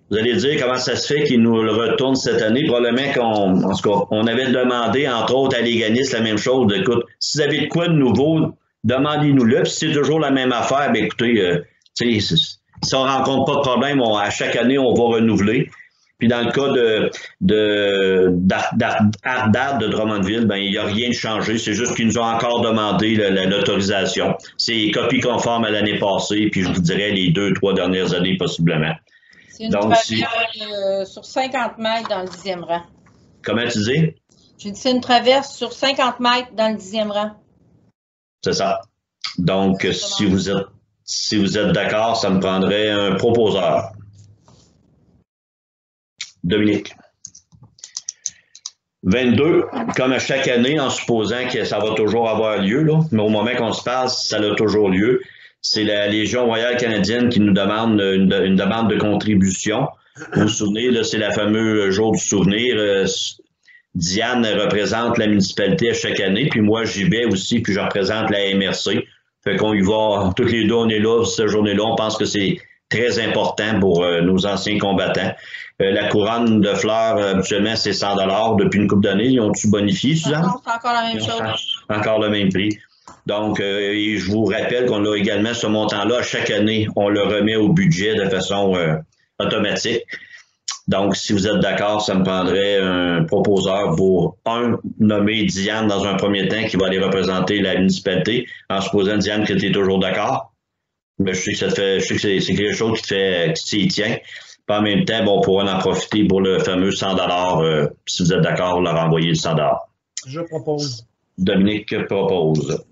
Vous allez dire comment ça se fait qu'il nous le retourne cette année. Probablement qu'on avait demandé, entre autres, à Léganis la même chose. Écoute, si vous avez de quoi de nouveau, demandez-nous-le. Puis si c'est toujours la même affaire, bien écoutez, si on ne rencontre pas de problème, à chaque année, on va renouveler. Puis dans le cas d'Ardade de Drummondville, ben il n'y a rien de changé. C'est juste qu'ils nous ont encore demandé l'autorisation. C'est copie conforme à l'année passée, puis je vous dirais les 2-3 dernières années possiblement. C'est une traverse sur 50 mètres dans le 10e rang. Comment tu dis? J'ai dit c'est une traverse sur 50 mètres dans le 10e rang. C'est ça. Donc, si vous êtes d'accord, ça me prendrait un proposeur. Dominique. 22, comme à chaque année, en supposant que ça va toujours avoir lieu, là, mais au moment qu'on se passe, ça a toujours lieu. C'est la Légion royale canadienne qui nous demande une demande de contribution. Vous vous souvenez, là, c'est la fameuse jour du souvenir. Diane représente la municipalité à chaque année, puis moi, j'y vais aussi, puis je représente la MRC. Fait qu'on y va, toutes les deux, on est là, cette journée-là, on pense que c'est très important pour nos anciens combattants. La couronne de fleurs, habituellement, c'est 100 $ depuis une couple d'années. Ils ont-tu bonifié, Suzanne? Non, c'est encore la même chose. Encore le même prix. Donc, et je vous rappelle qu'on a également ce montant-là. Chaque année, on le remet au budget de façon automatique. Donc, si vous êtes d'accord, ça me prendrait un proposeur pour nommer Diane dans un premier temps qui va aller représenter la municipalité, en supposant, Diane, que tu es toujours d'accord. Mais je sais que c'est quelque chose qui t'y tient. Puis en même temps, bon, on pourra en profiter pour le fameux 100 $. Si vous êtes d'accord, leur envoyer le 100 $. Je propose. Dominique propose.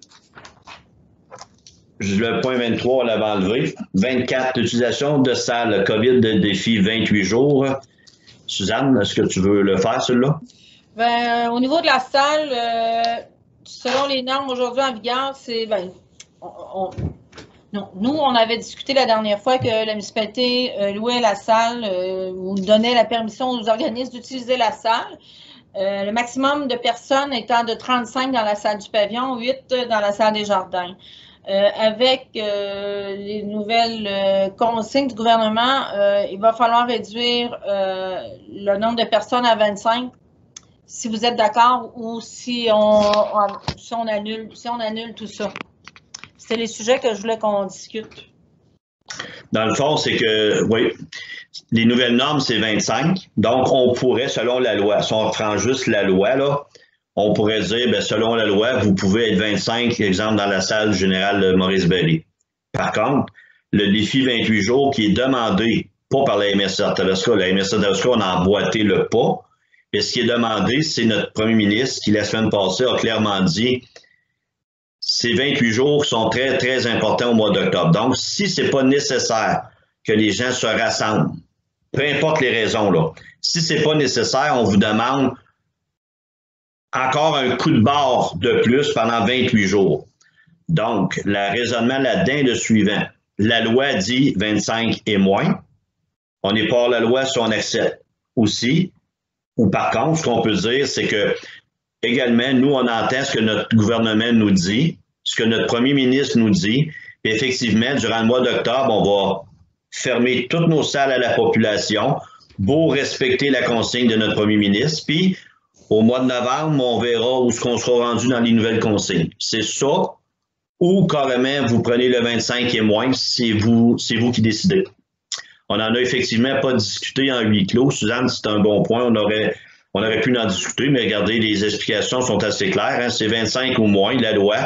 Le point 23, on l'avait enlevé. 24, utilisation de salle COVID de défi 28 jours. Suzanne, est-ce que tu veux le faire, celui-là? Ben, au niveau de la salle, selon les normes aujourd'hui en vigueur, c'est non. Nous, on avait discuté la dernière fois que la municipalité louait la salle ou donnait la permission aux organismes d'utiliser la salle. Le maximum de personnes étant de 35 dans la salle du pavillon, 8 dans la salle des jardins. Avec les nouvelles consignes du gouvernement, il va falloir réduire le nombre de personnes à 25, si vous êtes d'accord, ou si on annule tout ça. C'est les sujets que je voulais qu'on discute. Dans le fond, c'est que, oui, les nouvelles normes, c'est 25. Donc, on pourrait, selon la loi, si on prend juste la loi, là, on pourrait dire, bien, selon la loi, vous pouvez être 25, exemple, dans la salle générale de Maurice-Bellé. Par contre, le défi 28 jours qui est demandé, pas par la MRC d'Arthabasca, la MRC d'Arthabasca, on a emboîté le pas, Et ce qui est demandé, c'est notre premier ministre qui, la semaine passée, a clairement dit ces 28 jours sont très, très importants au mois d'octobre. Donc, si ce n'est pas nécessaire que les gens se rassemblent, peu importe les raisons, là, si ce n'est pas nécessaire, on vous demande encore un coup de barre de plus pendant 28 jours. Donc, le raisonnement là-dedans est le suivant. La loi dit 25 et moins. On n'est pas hors la loi si on accepte aussi. Ou par contre, ce qu'on peut dire, c'est que également, nous, on entend ce que notre gouvernement nous dit, ce que notre premier ministre nous dit. Et effectivement, durant le mois d'octobre, on va fermer toutes nos salles à la population, beau respecter la consigne de notre premier ministre. Puis, au mois de novembre, on verra où est-ce qu'on sera rendu dans les nouvelles consignes. C'est ça, ou carrément, vous prenez le 25 et moins, c'est vous qui décidez. On n'en a effectivement pas discuté en huis clos. Suzanne, c'est un bon point. On aurait pu en discuter, mais regardez, les explications sont assez claires. Hein. C'est 25 ou moins, la loi.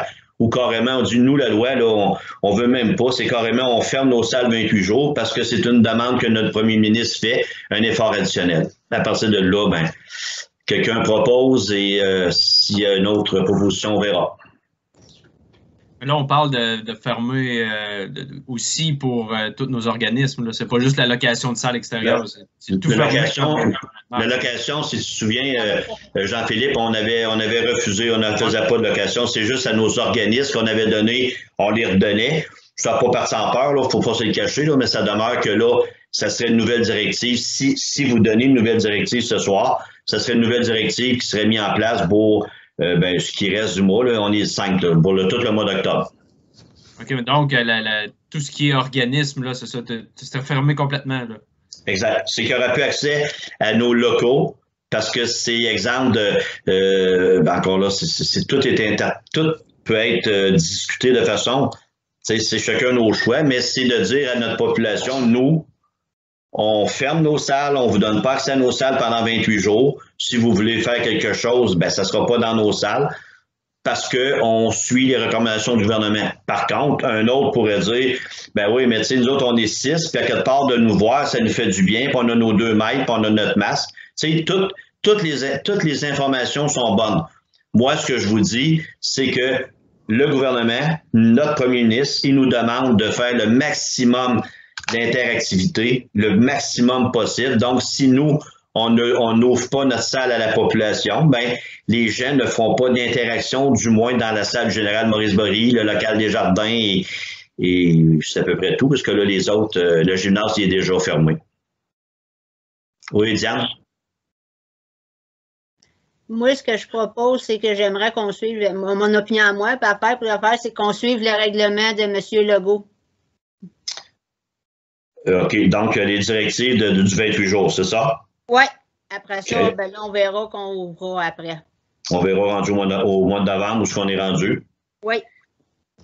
Ou carrément, on dit, nous, la loi, là, on veut même pas. C'est carrément, on ferme nos salles 28 jours parce que c'est une demande que notre premier ministre fait, un effort additionnel. À partir de là, ben, quelqu'un propose et s'il y a une autre proposition, on verra. Là, on parle de fermer aussi pour tous nos organismes. Ce n'est pas juste la location de salles extérieures. C'est tout fermé. La location, si tu te souviens, Jean-Philippe, on avait refusé, on ne faisait pas de location. C'est juste à nos organismes qu'on avait donné, on les redonnait. Je ne suis pas parti en peur, il ne faut pas se le cacher, là, mais ça demeure que là, ça serait une nouvelle directive. Si vous donnez une nouvelle directive ce soir, ça serait une nouvelle directive qui serait mise en place pour ce qui reste du mois. Là, on est le 5, là, pour tout le mois d'octobre. OK, donc tout ce qui est organisme, là, c'est ça, c'est fermé complètement. Là. Exact. C'est qu'il n'y aura plus accès à nos locaux parce que c'est exemple de encore là, tout peut être discuté de façon, c'est chacun nos choix, mais c'est de dire à notre population, nous, on ferme nos salles, on ne vous donne pas accès à nos salles pendant 28 jours. Si vous voulez faire quelque chose, ben ça ne sera pas dans nos salles parce qu'on suit les recommandations du gouvernement. Par contre, un autre pourrait dire, ben oui, mais tu sais, nous autres, on est 6, puis à quelque part de nous voir, ça nous fait du bien, puis on a nos 2 mètres, puis on a notre masque. Tu sais, toutes les informations sont bonnes. Moi, ce que je vous dis, c'est que le gouvernement, notre premier ministre, il nous demande de faire le maximum d'interactivité, le maximum possible. Donc, si nous, on n'ouvre pas notre salle à la population, ben les gens ne feront pas d'interaction, du moins dans la salle générale Maurice-Bory, le local des jardins et c'est à peu près tout, parce que là, les autres, le gymnase, il est déjà fermé. Oui, Diane? Moi, ce que je propose, c'est que j'aimerais qu'on suive, mon opinion à moi, puis après, pour le faire, c'est qu'on suive le règlement de M. Legault. OK, donc les directives du 28 jours, c'est ça? Oui. Après ça, okay. Ben là, on verra qu'on ouvrira après. On verra rendu au mois de novembre où est-ce qu'on est rendu? Oui.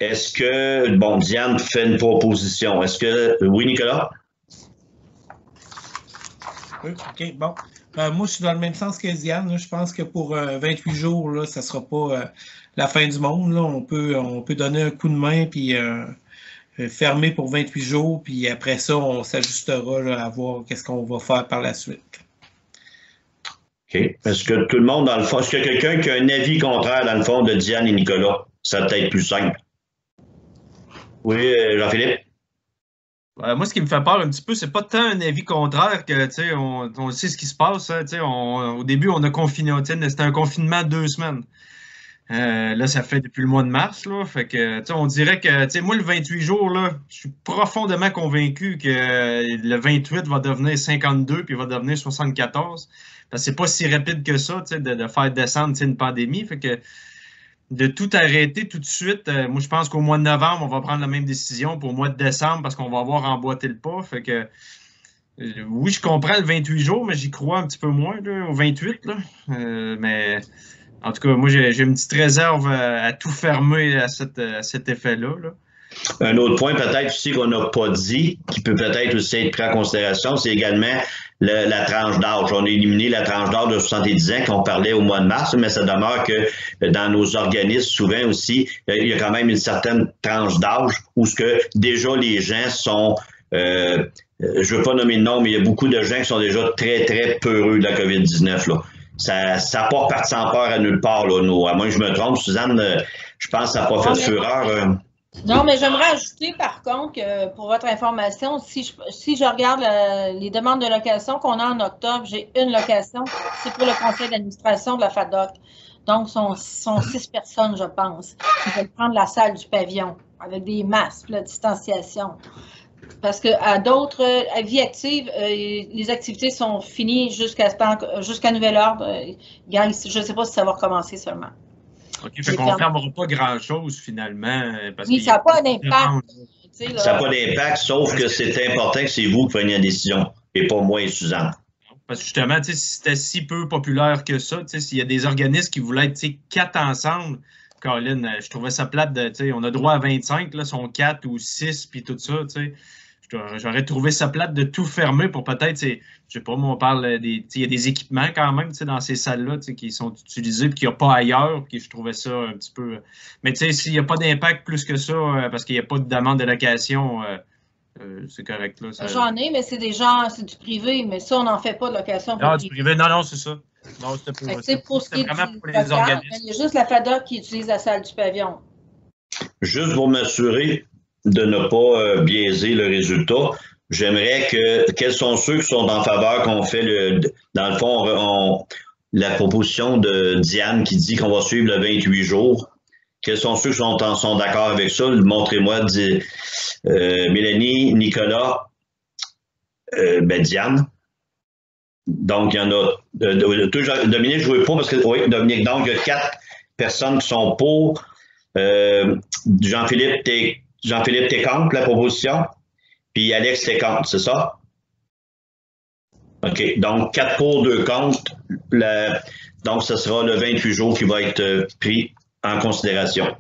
Est-ce que, bon, Diane fait une proposition. Est-ce que, oui, Nicolas? Oui, OK, bon. Moi, je suis dans le même sens que Diane. Là. Je pense que pour 28 jours, là, ça ne sera pas la fin du monde. Là. On peut donner un coup de main puis fermer pour 28 jours. Puis après ça, on s'ajustera à voir qu'est-ce qu'on va faire par la suite. OK. Est-ce que tout le monde, dans le fond, est-ce qu'il y a quelqu'un qui a un avis contraire, dans le fond, de Diane et Nicolas? Ça va peut-être plus simple. Oui, Jean-Philippe? Moi, ce qui me fait peur un petit peu, c'est pas tant un avis contraire que, tu sais, on sait ce qui se passe. Hein, tu sais, au début, on a confiné, c'était un confinement de 2 semaines. Là, ça fait depuis le mois de mars, là. Fait que, tu sais, on dirait que, tu sais, moi, le 28 jours, là, je suis profondément convaincu que le 28 va devenir 52 puis va devenir 74. Parce que c'est pas si rapide que ça, tu sais, de faire descendre, tu sais, une pandémie. Fait que, de tout arrêter tout de suite, moi, je pense qu'au mois de novembre, on va prendre la même décision pour au mois de décembre parce qu'on va avoir emboîté le pas. Fait que, oui, je comprends le 28 jours, mais j'y crois un petit peu moins, là, au 28. Là. Mais en tout cas, moi, j'ai une petite réserve à tout fermer à cet effet-là. Là. Un autre point peut-être aussi qu'on n'a pas dit, qui peut peut-être aussi être pris en considération, c'est également la tranche d'âge. On a éliminé la tranche d'âge de 70 ans qu'on parlait au mois de mars, mais ça demeure que dans nos organismes, souvent aussi, il y a quand même une certaine tranche d'âge où ce que déjà les gens sont, je ne veux pas nommer de nom, mais il y a beaucoup de gens qui sont déjà très, très peureux de la COVID-19. Là. ça n'a pas reparti en peur à nulle part. Là, à moins que je me trompe, Suzanne, je pense que ça n'a pas fait fureur. Non, mais j'aimerais ajouter par contre que pour votre information, si je regarde les demandes de location qu'on a en octobre, j'ai une location, c'est pour le conseil d'administration de la FADOC. Donc, sont 6 personnes, je pense, qui veulent prendre la salle du pavillon avec des masques, la distanciation. Parce qu'à d'autres Vie active, les activités sont finies jusqu'à nouvel ordre. Je ne sais pas si ça va recommencer seulement. OK, fait qu'on ne fermera pas grand-chose finalement. Parce oui, ça n'a pas d'impact. Ça n'a pas d'impact, sauf que c'est important que c'est vous qui preniez la décision et pas moi et Suzanne. Parce que justement, si c'était si peu populaire que ça, s'il y a des organismes qui voulaient être 4 ensemble, Caroline, je trouvais ça plate on a droit à 25, là, sont 4 ou 6, puis tout ça, j'aurais trouvé ça plate de tout fermer pour peut-être, je sais pas, moi, on parle il y a des équipements quand même, dans ces salles-là, qui sont utilisés et qu'il n'y a pas ailleurs, puis je trouvais ça un petit peu... Mais s'il n'y a pas d'impact plus que ça, parce qu'il n'y a pas de demande de location, c'est correct, là. J'en ai, mais c'est des gens, c'est du privé, mais ça, on n'en fait pas de location. Non, du privé, non, c'est ça. Non, c'était pour ce qui est vraiment pour les organismes. Il y a juste la FADOC qui utilise la salle du pavillon. Juste pour m'assurer de ne pas biaiser le résultat, j'aimerais quels sont ceux qui sont en faveur qu'on fait dans le fond, la proposition de Diane qui dit qu'on va suivre le 28 jours. Quels sont ceux qui sont d'accord avec ça? Montrez-moi, Mélanie, Nicolas, Diane. Donc, il y en a. Dominique, je ne veux pas parce que. Oui, Dominique, donc, il y a 4 personnes qui sont pour. Jean-Philippe, t'es contre la proposition. Puis Alex, t'es contre, c'est ça? OK. Donc, 4 pour, 2 contre. Donc, ce sera le 28 jours qui va être pris en considération.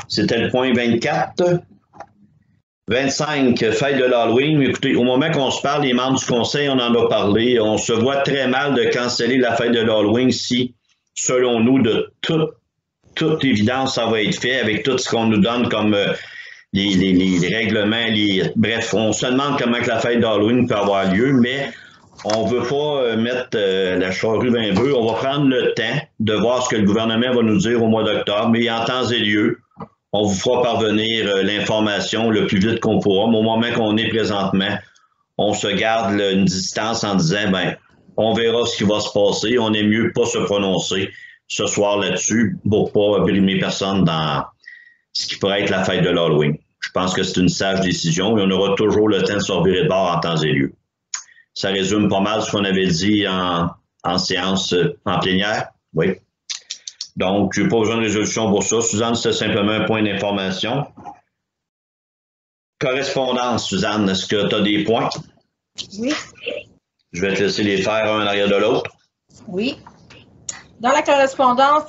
C'était le point 24. 25, fête de l'Halloween. Écoutez, au moment qu'on se parle, les membres du conseil, on en a parlé. On se voit très mal de canceller la fête de l'Halloween si, selon nous, de toute évidence, ça va être fait avec tout ce qu'on nous donne comme les règlements. Bref, on se demande comment que la fête d'Halloween peut avoir lieu, mais on ne veut pas mettre la charrue dans les bœufs. On va prendre le temps de voir ce que le gouvernement va nous dire au mois d'octobre, mais en temps et lieu, on vous fera parvenir l'information le plus vite qu'on pourra. Mais au moment qu'on est présentement, on se garde une distance en disant, on verra ce qui va se passer. On est mieux pas se prononcer ce soir là-dessus pour pas brimer personne dans ce qui pourrait être la fête de l'Halloween. Je pense que c'est une sage décision et on aura toujours le temps de se revirer de bord en temps et lieu. Ça résume pas mal ce qu'on avait dit en séance en plénière. Oui. Donc, je n'ai pas besoin de résolution pour ça. Suzanne, c'est simplement un point d'information. Correspondance, Suzanne, est-ce que tu as des points? Oui. Je vais te laisser les faire un en arrière de l'autre. Oui. Dans la correspondance,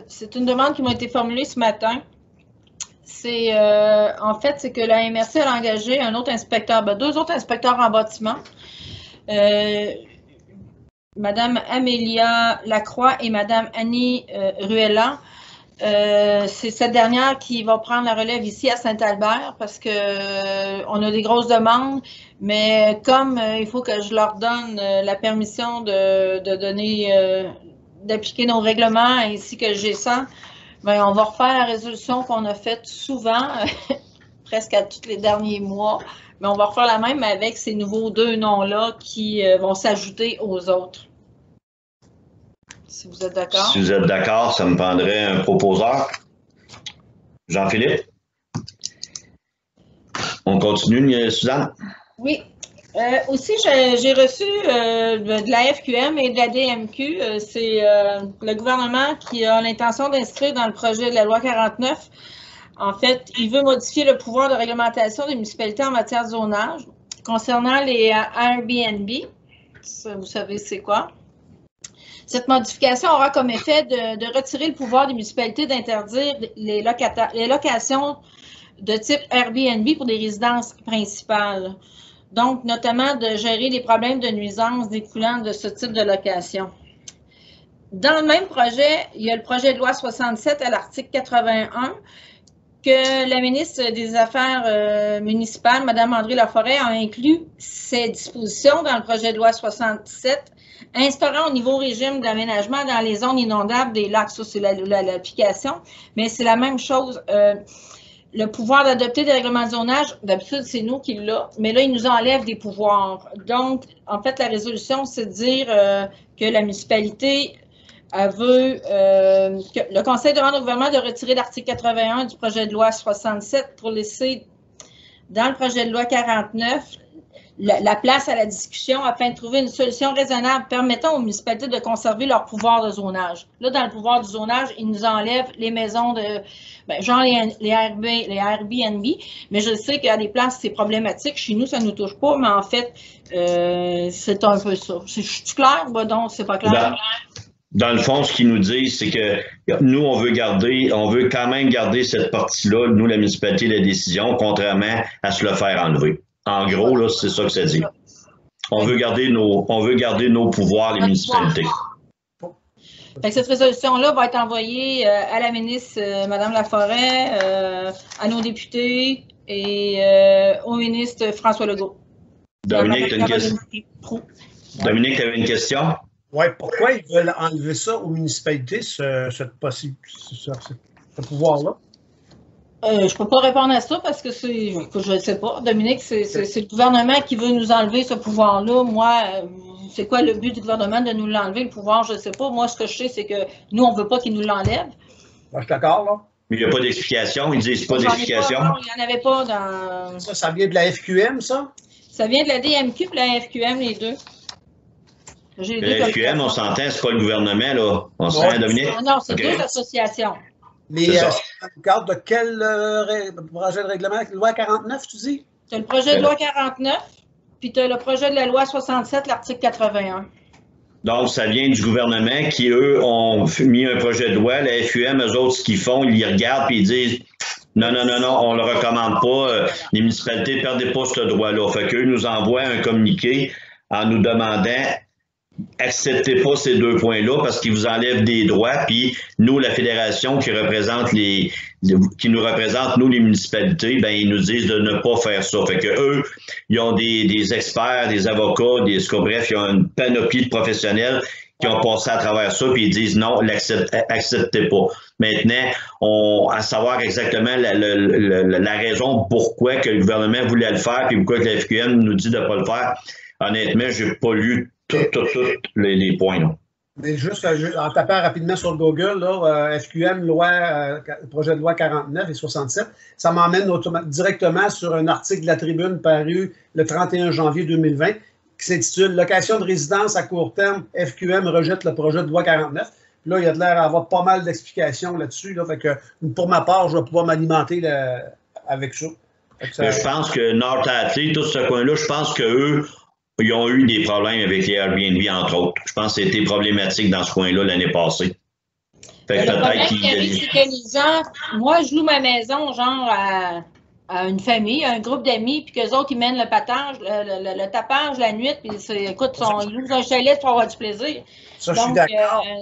c'est une demande qui m'a été formulée ce matin. En fait, c'est que la MRC a engagé un autre inspecteur, 2 autres inspecteurs en bâtiment. Madame Amélia Lacroix et Madame Annie Ruellan. C'est cette dernière qui va prendre la relève ici à Saint-Albert parce qu'on a des grosses demandes, mais comme il faut que je leur donne la permission d'appliquer nos règlements ainsi que le G100, on va refaire la résolution qu'on a faite souvent, presque à tous les derniers mois. Mais on va refaire la même avec ces nouveaux 2 noms-là qui vont s'ajouter aux autres. Si vous êtes d'accord. Si vous êtes d'accord, ça me prendrait un proposeur. Jean-Philippe? On continue, Suzanne? Oui. Aussi, j'ai reçu de la FQM et de la DMQ. C'est le gouvernement qui a l'intention d'inscrire dans le projet de la loi 49. En fait, il veut modifier le pouvoir de réglementation des municipalités en matière de zonage concernant les Airbnb. Ça, vous savez c'est quoi? Cette modification aura comme effet de retirer le pouvoir des municipalités d'interdire les locations de type Airbnb pour des résidences principales. Donc, notamment de gérer les problèmes de nuisance découlant de ce type de location. Dans le même projet, il y a le projet de loi 67 à l'article 81 que la ministre des Affaires municipales, Mme André Laforêt, a inclus ces dispositions dans le projet de loi 67, instaurant au niveau régime d'aménagement dans les zones inondables des lacs. Ça, c'est l'application, mais c'est la même chose. Le pouvoir d'adopter des règlements de zonage, d'habitude, c'est nous qui l'avons, mais là, il nous enlève des pouvoirs. Donc, en fait, la résolution, c'est de dire que la municipalité veut que le Conseil demande au gouvernement de retirer l'article 81 du projet de loi 67 pour laisser dans le projet de loi 49 la place à la discussion afin de trouver une solution raisonnable permettant aux municipalités de conserver leur pouvoir de zonage. Là, dans le pouvoir du zonage, ils nous enlèvent les maisons de, genre les Airbnb, mais je sais qu'à des places, c'est problématique. Chez nous, ça ne nous touche pas, mais en fait, c'est un peu ça. Je suis claire? Ben donc, c'est pas clair. Dans le fond, ce qu'ils nous disent, c'est que nous, on veut quand même garder cette partie-là, nous, la municipalité, la décision, contrairement à se le faire enlever. En gros, là, c'est ça que ça dit. On veut garder nos pouvoirs, les municipalités. Fait que cette résolution-là va être envoyée à la ministre, Mme Laforêt, à nos députés et au ministre François Legault. Dominique, tu as une question? Dominique, tu avais une question? Oui, pourquoi ils veulent enlever ça aux municipalités, ce pouvoir-là? Je ne peux pas répondre à ça parce que je ne sais pas. Dominique, c'est le gouvernement qui veut nous enlever ce pouvoir-là. Moi, c'est quoi le but du gouvernement de nous l'enlever, le pouvoir? Je ne sais pas. Moi, ce que je sais, c'est que nous, on ne veut pas qu'ils nous l'enlèvent. Je suis d'accord, là. Mais il n'y a pas d'explication. Ils disent pas d'explication. Il n'y en avait pas dans... Ça vient de la FQM, ça? Ça vient de la DMQ et la FQM, les deux. La FQM, on s'entend, c'est pas le gouvernement, là. On s'entend, Dominique? Non, c'est deux associations. Mais dans le cadre de quel projet de règlement? Loi 49, tu dis? Tu as le projet de loi 49, puis tu as le projet de la loi 67, l'article 81. Donc, ça vient du gouvernement qui, eux, ont mis un projet de loi. La FUM, eux autres, ce qu'ils font, ils les regardent et ils disent non, on ne le recommande pas. Les municipalités ne perdent pas ce droit-là. Fait qu'eux nous envoient un communiqué en nous demandant acceptez pas ces deux points-là parce qu'ils vous enlèvent des droits. Puis nous, la fédération qui nous représente, nous, les municipalités, ben ils nous disent de ne pas faire ça. Fait que eux, ils ont des experts, des avocats, bref, ils ont une panoplie de professionnels qui ont passé à travers ça, puis ils disent non, acceptez pas. Maintenant, à savoir exactement la raison pourquoi que le gouvernement voulait le faire, puis pourquoi que la FQM nous dit de ne pas le faire, honnêtement, j'ai pas lu tous les points. Là. Mais juste en tapant rapidement sur Google, là, FQM, projet de loi 49 et 67, ça m'emmène directement sur un article de la Tribune paru le 31 janvier 2020 qui s'intitule « Location de résidence à court terme, FQM rejette le projet de loi 49 ». Là, il y a de l'air d'avoir pas mal d'explications là-dessus. Là, fait que, pour ma part, je vais pouvoir m'alimenter avec ça. Je pense que North Atlee, tout ce coin-là, je pense qu'eux, ils ont eu des problèmes avec les Airbnb, entre autres. Je pense que c'était problématique dans ce coin-là l'année passée. Fait que le problème qui arrive, c'est que les gens, moi, je loue ma maison, genre, à une famille, à un groupe d'amis, puis qu'eux autres, ils mènent le patage, le tapage la nuit, puis écoute, ils louent un chalet pour avoir du plaisir. Ça, donc,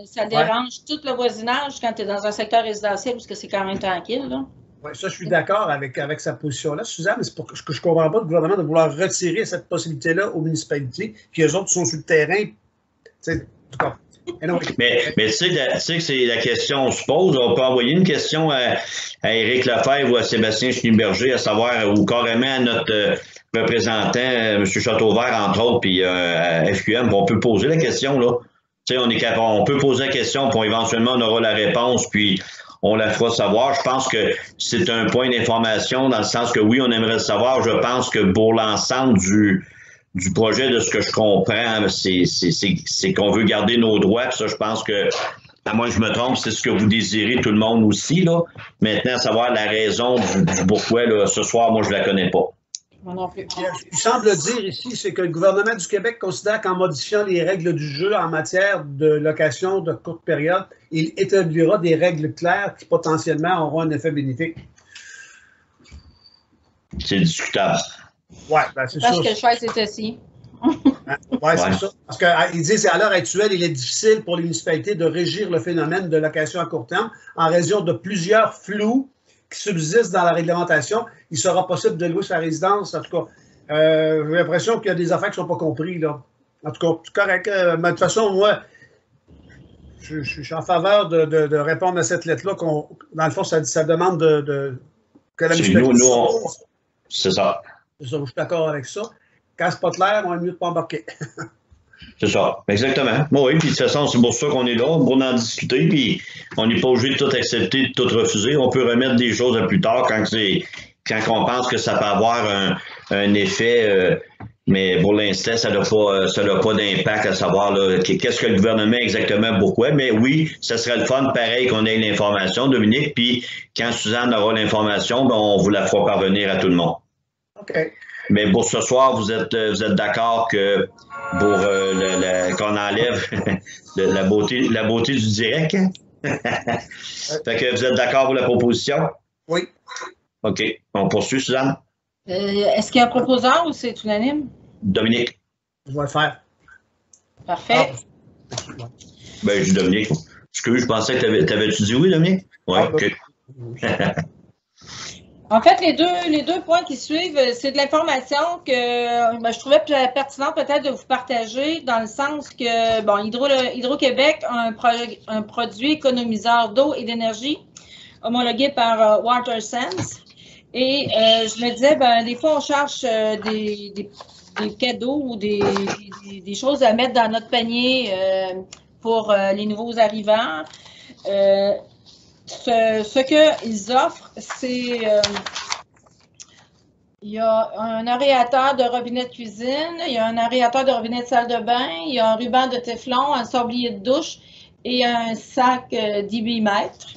ça dérange tout le voisinage quand tu es dans un secteur résidentiel, parce que c'est quand même tranquille, là. Oui, ça, je suis d'accord avec sa position-là, Suzanne, mais c'est pour que je ne comprends pas du gouvernement de vouloir retirer cette possibilité-là aux municipalités, puis eux autres sont sur le terrain. En tout cas. Mais tu sais que c'est la question qu'on se pose. On peut envoyer une question à Éric Lefebvre ou à Sébastien Schneeberger, à savoir, ou carrément à notre représentant, M. Châteauvert, entre autres, puis à FQM. On peut poser la question, là. Tu sais, on peut poser la question, puis éventuellement, on aura la réponse, puis on la fera savoir. Je pense que c'est un point d'information dans le sens que oui, on aimerait le savoir. Je pense que pour l'ensemble du projet, de ce que je comprends, c'est qu'on veut garder nos droits. Puis ça, je pense que, à moins que je me trompe, c'est ce que vous désirez tout le monde aussi, là. Maintenant, savoir la raison du pourquoi, là, ce soir, moi, je la connais pas. Non plus. Il semble dire ici, c'est que le gouvernement du Québec considère qu'en modifiant les règles du jeu en matière de location de courte période, il établira des règles claires qui potentiellement auront un effet bénéfique. C'est discutable. Oui, ben c'est ça. Parce que le choix, c'est aussi. Oui, c'est ça. Parce qu'ils disent qu'à l'heure actuelle, il est difficile pour les municipalités de régir le phénomène de location à court terme en raison de plusieurs flous qui subsistent dans la réglementation, il sera possible de louer sa résidence. En tout cas, j'ai l'impression qu'il y a des affaires qui ne sont pas comprises, là. En tout cas, c'est correct. Mais de toute façon, moi, je suis en faveur de répondre à cette lettre-là. Dans le fond, ça demande que la municipalité... C'est ça. Je suis d'accord avec ça. Quand c'est pas clair, on est mieux de ne pas embarquer. C'est ça, exactement. Oui, puis de toute façon, c'est pour ça qu'on est là, pour en discuter, puis on n'est pas obligé de tout accepter, de tout refuser. On peut remettre des choses à plus tard quand on pense que ça peut avoir un effet, mais pour l'instant, ça n'a pas d'impact à savoir qu'est-ce que le gouvernement exactement, pourquoi. Mais oui, ça serait le fun, pareil, qu'on ait l'information, Dominique, puis quand Suzanne aura l'information, ben, on vous la fera parvenir à tout le monde. OK. Mais pour ce soir, vous êtes d'accord que pour qu'on enlève la beauté du direct? Hein? Fait que vous êtes d'accord pour la proposition? Oui. OK. On poursuit, Suzanne? Est-ce qu'il y a un proposeur ou c'est unanime? Dominique? Je vais le faire. Parfait. Ben, je dis Dominique. Excuse, je pensais que t'avais-tu dit oui, Dominique? Oui, OK. En fait, les deux points qui suivent, c'est de l'information que je trouvais pertinent peut-être de vous partager dans le sens que, bon, Hydro-Québec a un produit économiseur d'eau et d'énergie homologué par WaterSense. Et je me disais, des fois, on cherche des cadeaux ou des choses à mettre dans notre panier pour les nouveaux arrivants. Ce qu'ils offrent, c'est il y a un aérateur de robinet de cuisine, il y a un aérateur de robinet de salle de bain, il y a un ruban de téflon, un sablier de douche et un sac d'10 mètres.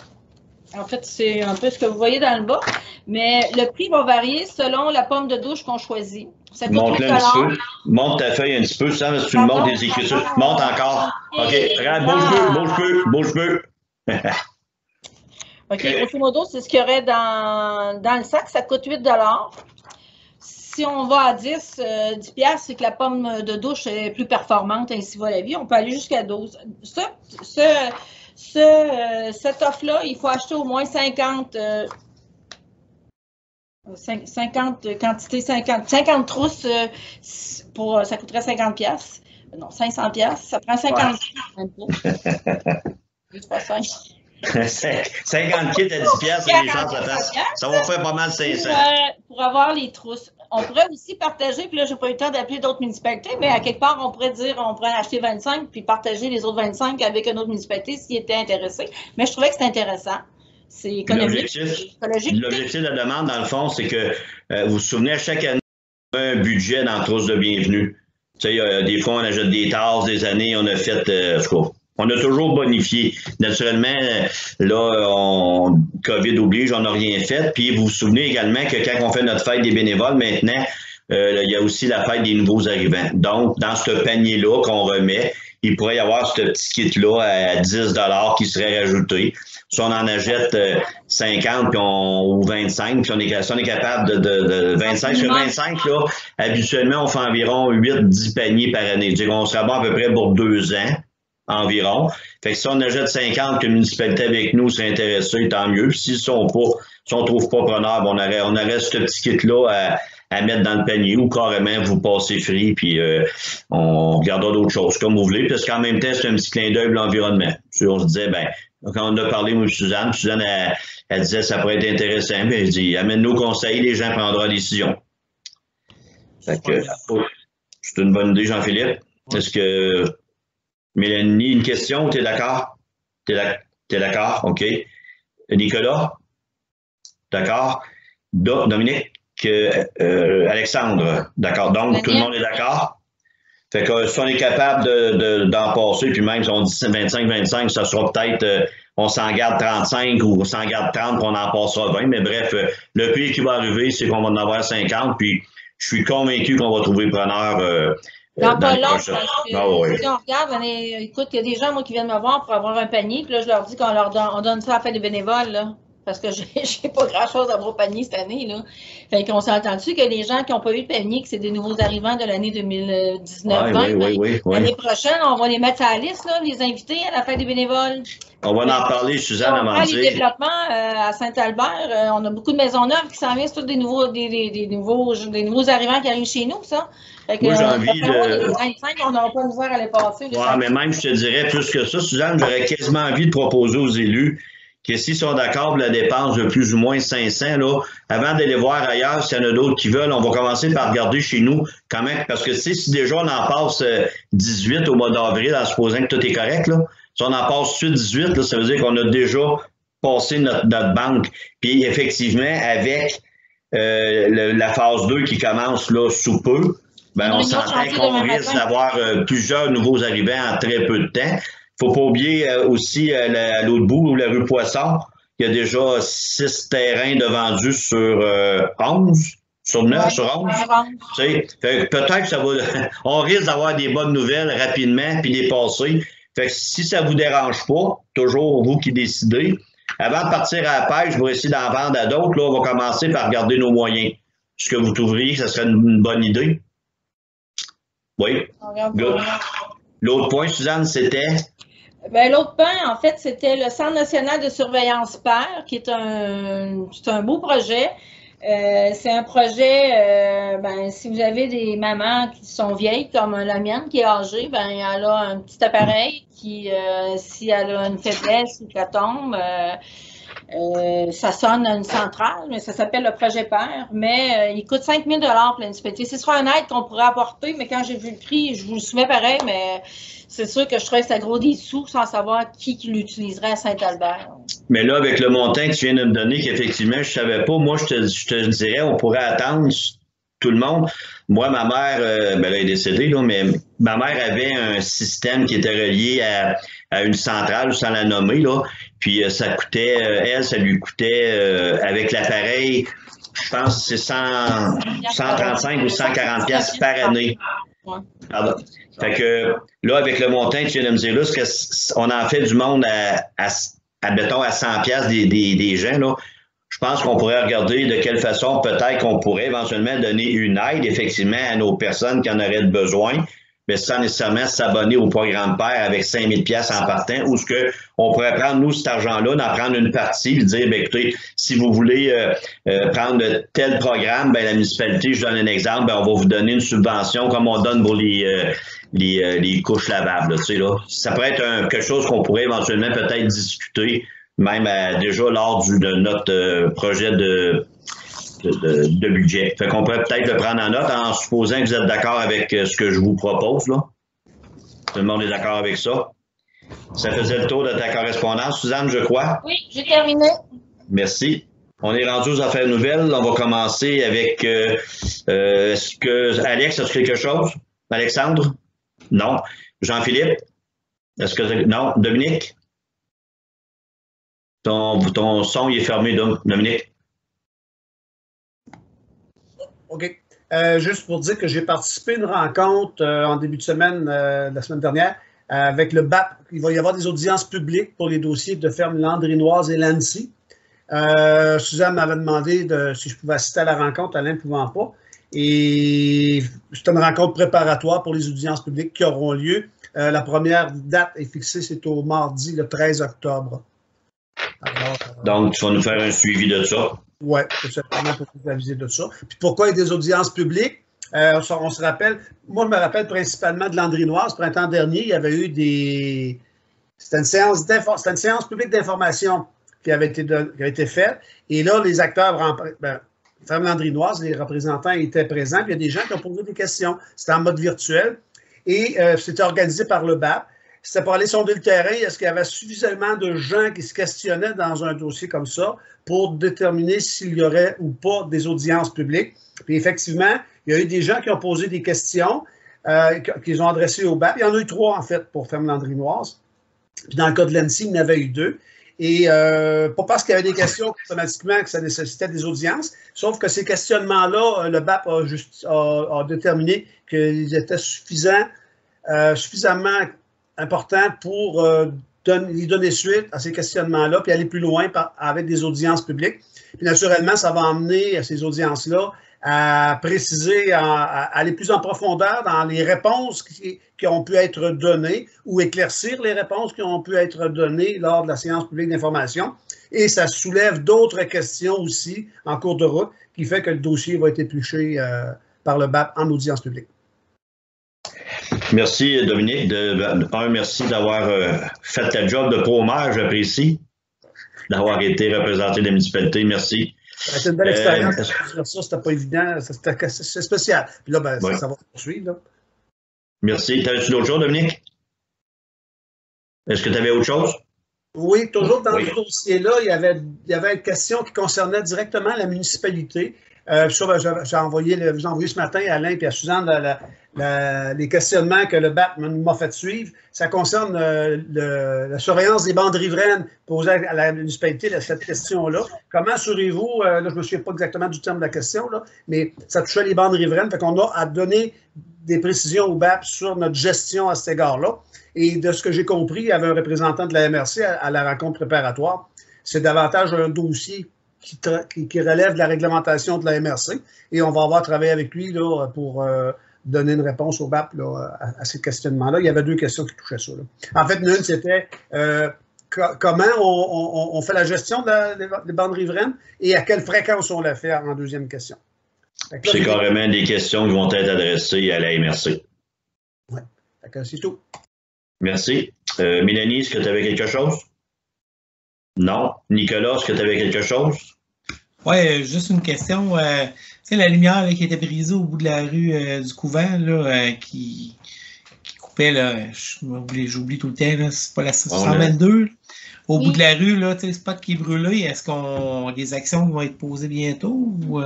En fait, c'est un peu ce que vous voyez dans le bas, mais le prix va varier selon la pomme de douche qu'on choisit. Ça coûte monte un petit peu. Monte ta feuille un petit peu, ça, si tu le montes des écritures. Monte encore. OK. Regarde, bouge peu. OK. Grosso modo, c'est ce qu'il y aurait dans le sac. Ça coûte 8 $. Si on va à 10 $, c'est que la pomme de douche est plus performante, ainsi va la vie. On peut aller jusqu'à 12. Cette offre-là, il faut acheter au moins 50 trousses, ça coûterait 50 $. Non, 500 $. Ça prend 50 $. Juste pas 5. 50 kits à 10 piastres, les gens ça va faire pas mal 500. Pour avoir les trousses. On pourrait aussi partager, puis là, je n'ai pas eu le temps d'appeler d'autres municipalités, mais à quelque part, on pourrait acheter 25 puis partager les autres 25 avec une autre municipalité s'ils étaient intéressés. Mais je trouvais que c'est intéressant. C'est économique. L'objectif de la demande, dans le fond, c'est que vous vous souvenez, à chaque année, on a un budget dans la trousse de bienvenue. Tu sais, des fois, on achète des tasses, des années, on a fait, on a toujours bonifié. Naturellement, là, COVID oblige, on n'a rien fait. Puis vous vous souvenez également que quand on fait notre fête des bénévoles, maintenant, il y a aussi la fête des nouveaux arrivants. Donc, dans ce panier-là qu'on remet, il pourrait y avoir ce petit kit-là à 10 $ qui serait rajouté. Si on en achète 50 puis ou 25, puis si on est capable de 25, sur 25, là, habituellement, on fait environ 8-10 paniers par année. C'est-à-dire qu'on sera bon à peu près pour 2 ans. Environ. Fait que si on achète 50 que la municipalité avec nous serait intéressée, tant mieux. Puis si on ne trouve pas preneur, on aurait ce petit kit-là à mettre dans le panier ou carrément vous passez free puis on regardera d'autres choses comme vous voulez. Parce qu'en même temps, c'est un petit clin d'œil de l'environnement. Puis on se disait, quand on a parlé, moi, Suzanne, elle disait ça pourrait être intéressant. Puis elle dit, amène nos conseils, les gens prendront la décision. Fait que c'est une bonne idée, Jean-Philippe. Est-ce que Mélanie, une question, tu es d'accord? T'es d'accord? OK. Nicolas? D'accord. Dominique? Alexandre? D'accord. Donc, tout le monde est d'accord? Fait que si on est capable d'en passer, puis même si on dit 25, ça sera peut-être, on s'en garde 35 ou on s'en garde 30, puis on en passera 20. Mais bref, le pire qui va arriver, c'est qu'on va en avoir 50, puis je suis convaincu qu'on va trouver preneur dans pas long, parce que si on regarde, écoute, il y a des gens, moi, qui viennent me voir pour avoir un panier, puis là, je leur dis on donne ça à la fête des bénévoles, là. parce que j'ai pas grand-chose à mon panier cette année, là. Fait qu'on s'entend dessus que les gens qui n'ont pas eu de panier, que c'est des nouveaux arrivants de l'année 2019-20, oui. L'année prochaine, on va les mettre à la liste, là, les inviter à la fête des bénévoles. On va en parler, Suzanne, avant de dire. Les développements à Saint-Albert, on a beaucoup de maisons neuves qui s'en viennent, c'est tous des nouveaux arrivants qui arrivent chez nous, ça. Fait que, moi, j'ai envie de... Les 25, on n'aura pas ouvert à les passer. Oui, mais même, je te dirais plus que ça, Suzanne, j'aurais quasiment envie de proposer aux élus que s'ils sont d'accord pour la dépense de plus ou moins 500, là, avant d'aller voir ailleurs, s'il y en a d'autres qui veulent, on va commencer par regarder chez nous quand même, parce que tu sais, si déjà on en passe 18 au mois d'avril, en supposant que tout est correct, là, si on en passe 18, là, ça veut dire qu'on a déjà passé notre banque. Puis effectivement, avec la phase 2 qui commence là sous peu, ben, on s'entend qu'on risque d'avoir plusieurs nouveaux arrivants en très peu de temps. Il ne faut pas oublier aussi à l'autre bout, la rue Poisson, il y a déjà 6 terrains de vendus sur 11, sur 9, sur 11. Tu sais, peut-être que ça va. On risque d'avoir des bonnes nouvelles rapidement puis les passer. Fait que si ça ne vous dérange pas, toujours vous qui décidez, avant de partir à la pêche, vous essayer d'en vendre à d'autres, là, on va commencer par regarder nos moyens. Est-ce que vous trouveriez que ce serait une bonne idée? Oui. Good. L'autre point, Suzanne, c'était? Ben, l'autre point, en fait, c'était le Centre national de surveillance PER, qui est un beau projet. C'est un projet, si vous avez des mamans qui sont vieilles, comme la mienne qui est âgée, ben, elle a un petit appareil qui, si elle a une faiblesse ou qu'elle tombe, ça sonne à une centrale, mais ça s'appelle le projet PER, mais il coûte 5 000 pour l'inspecter. Ce sera un aide qu'on pourrait apporter, mais quand j'ai vu le prix, je vous le soumets pareil, mais c'est sûr que je trouvais que ça gros des sous sans savoir qui l'utiliserait à Saint-Albert. Mais là, avec le montant que tu viens de me donner, qu'effectivement, je ne savais pas, moi, je te dirais, on pourrait attendre tout le monde. Moi, ma mère, elle est décédée, là, mais ma mère avait un système qui était relié à une centrale, sans la nommer, là. Puis ça coûtait, ça lui coûtait, avec l'appareil, je pense que c'est 135 ou 140 piastres par année. Pardon. Fait que là, avec le montant que tu viens de me dire là, on en fait du monde mettons, à 100 piastres des gens, là. Je pense qu'on pourrait regarder de quelle façon peut-être qu'on pourrait éventuellement donner une aide, effectivement, à nos personnes qui en auraient besoin, mais sans nécessairement s'abonner au programme PER avec 5 000 piastres en partant, ou ce qu'on pourrait prendre, nous, cet argent-là, d'en prendre une partie et dire, écoutez, si vous voulez prendre tel programme, la municipalité, je donne un exemple, on va vous donner une subvention comme on donne pour les couches lavables. Tu sais, là. Ça pourrait être quelque chose qu'on pourrait éventuellement peut-être discuter, même déjà lors de notre projet de budget. Fait qu'on pourrait peut-être le prendre en note en supposant que vous êtes d'accord avec ce que je vous propose, là. Tout le monde est d'accord avec ça? Ça faisait le tour de ta correspondance, Suzanne, je crois? Oui, j'ai terminé. Merci. On est rendu aux affaires nouvelles. On va commencer avec est-ce que Alex, as-tu quelque chose? Alexandre? Non. Jean-Philippe? Est-ce que non? Dominique? Ton son il est fermé, Dominique. OK. Juste pour dire que j'ai participé à une rencontre en début de semaine, la semaine dernière, avec le BAP. Il va y avoir des audiences publiques pour les dossiers de ferme Landry-Noise et Lancy. Suzanne m'avait demandé si je pouvais assister à la rencontre, Alain ne pouvant pas. Et c'est une rencontre préparatoire pour les audiences publiques qui auront lieu. La première date est fixée, c'est au mardi, le 13 octobre. Alors, donc, tu vas nous faire un suivi de ça. Oui, c'est certainement pour vous aviser de ça. Puis pourquoi il y a des audiences publiques? On se rappelle, moi je me rappelle principalement de Landry-Noise. Printemps dernier, il y avait eu c'était une séance publique d'information qui avait été faite. Et là, les acteurs, Ferme Landry-Noise, les représentants étaient présents. Puis il y a des gens qui ont posé des questions. C'était en mode virtuel. Et c'était organisé par le BAP. C'était pour aller sonder le terrain. Est-ce qu'il y avait suffisamment de gens qui se questionnaient dans un dossier comme ça pour déterminer s'il y aurait ou pas des audiences publiques? Puis effectivement, il y a eu des gens qui ont posé des questions qu'ils ont adressées au BAP. Il y en a eu 3, en fait, pour Ferme Landry-Noise. Puis dans le cas de l'ANSI, il y en avait eu 2. Et pas parce qu'il y avait des questions automatiquement que ça nécessitait des audiences, sauf que ces questionnements-là, le BAP a déterminé qu'ils étaient suffisamment importants pour donner suite à ces questionnements-là, puis aller plus loin avec des audiences publiques. Puis naturellement, ça va amener ces audiences-là à préciser, à aller plus en profondeur dans les réponses qui ont pu être données ou éclaircir les réponses qui ont pu être données lors de la séance publique d'information. Et ça soulève d'autres questions aussi en cours de route qui fait que le dossier va être épluché par le BAP en audience publique. Merci, Dominique. Merci d'avoir fait ta job de pro-maire, j'apprécie, d'avoir été représenté de la municipalité. Merci. C'était une belle expérience. Ça, c'était pas évident. C'est spécial. Puis là, ben, ouais. Ça va poursuivre. Là. Merci. T'avais-tu d'autres choses, Dominique? Est-ce que tu avais autre chose? Oui, toujours dans ce dossier-là, il y avait une question qui concernait directement la municipalité. J'ai envoyé ce matin à Alain et à Suzanne les questionnements que le BAP m'a fait suivre. Ça concerne la surveillance des bandes riveraines posées à la municipalité, cette question-là. Comment assurez-vous, là, je ne me souviens pas exactement du terme de la question, là, mais ça touchait les bandes riveraines, fait qu'on a à donner des précisions au BAP sur notre gestion à cet égard-là. Et de ce que j'ai compris, il y avait un représentant de la MRC à la rencontre préparatoire. C'est davantage un dossier qui relève de la réglementation de la MRC. Et on va avoir travaillé avec lui là, pour donner une réponse au BAP là, à ces questionnements-là. Il y avait deux questions qui touchaient ça. Là. En fait, l'une, c'était comment on fait la gestion des bandes riveraines et à quelle fréquence on la fait en deuxième question. C'est carrément des questions qui vont être adressées à la MRC. Oui, c'est tout. Merci. Mélanie, est-ce que tu avais quelque chose? Non. Nicolas, est-ce que tu avais quelque chose? Oui, juste une question. Tu sais, la lumière là, qui était brisée au bout de la rue du couvent, là, qui coupait, là, j'oublie tout le temps, c'est pas la 122. Au bout de la rue, là, tu sais, le spot qui est brûlé, est-ce qu'on des actions vont être posées bientôt? Ou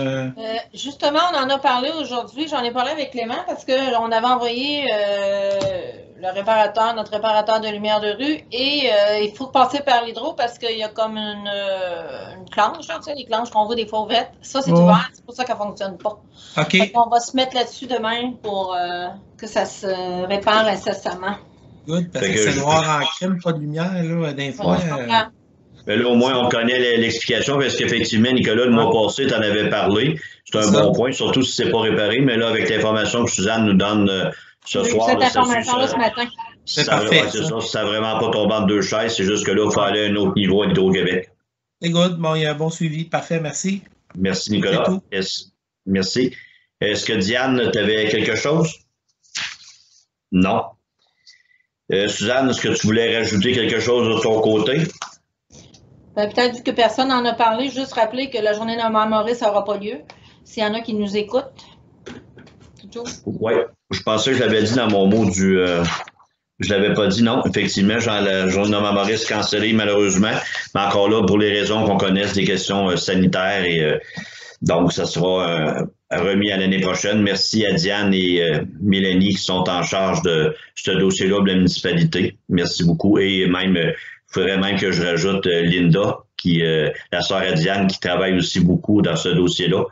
justement, on en a parlé aujourd'hui. J'en ai parlé avec Clément parce qu'on avait envoyé notre réparateur de lumière de rue et il faut passer par l'hydro parce qu'il y a comme une planche, tu sais, les planches qu'on voit des fois ouvertes. Ça, c'est ouvert, c'est pour ça qu'elle ne fonctionne pas. OK. On va se mettre là-dessus demain pour que ça se répare incessamment. Good, parce que c'est noir en crème, pas de lumière, là, d'un fois. Mais là, au moins, on connaît l'explication parce qu'effectivement, Nicolas, le mois passé, tu en avais parlé. C'est un bon point, surtout si c'est pas réparé. Mais là, avec l'information que Suzanne nous donne ce soir, cette information-là ce matin. C'est parfait. Ça n'a vraiment pas tombé en deux chaises. C'est juste que là, il faut aller à un autre niveau à Hydro-Québec. C'est good. Bon, il y a un bon suivi. Parfait, merci. Merci, Nicolas. Merci. Est-ce que Diane, tu avais quelque chose? Non. Suzanne, est-ce que tu voulais rajouter quelque chose de ton côté? Peut-être vu que personne n'en a parlé, juste rappeler que la journée de Maurice n'aura pas lieu. S'il y en a qui nous écoutent. Oui, je pensais que je l'avais dit dans mon mot du... je ne l'avais pas dit, non. Effectivement, la journée de Maurice cancellée, malheureusement. Mais encore là, pour les raisons qu'on connaisse, des questions sanitaires. Et donc, ça sera remis à l'année prochaine. Merci à Diane et Mélanie qui sont en charge de ce dossier-là de la municipalité. Merci beaucoup. Et même... il faudrait même que je rajoute Linda, la sœur à Diane, qui travaille aussi beaucoup dans ce dossier-là.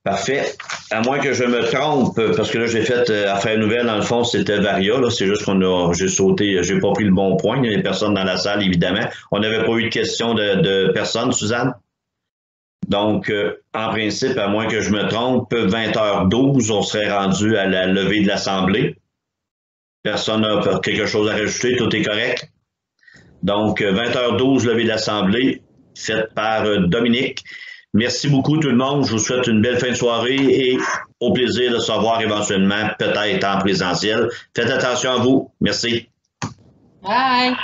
Parfait. À moins que je me trompe, parce que là, j'ai fait Affaires nouvelles, dans le fond, c'était Varia. C'est juste j'ai sauté, j'ai pas pris le bon point. Il y a des personnes dans la salle, évidemment. On n'avait pas eu de questions de personnes, Suzanne. Donc, en principe, à moins que je me trompe, 20h12, on serait rendu à la levée de l'Assemblée. Personne n'a quelque chose à rajouter, tout est correct? Donc, 20h12, levée de l'Assemblée, faite par Dominique. Merci beaucoup tout le monde. Je vous souhaite une belle fin de soirée et au plaisir de se revoir éventuellement, peut-être en présentiel. Faites attention à vous. Merci. Bye.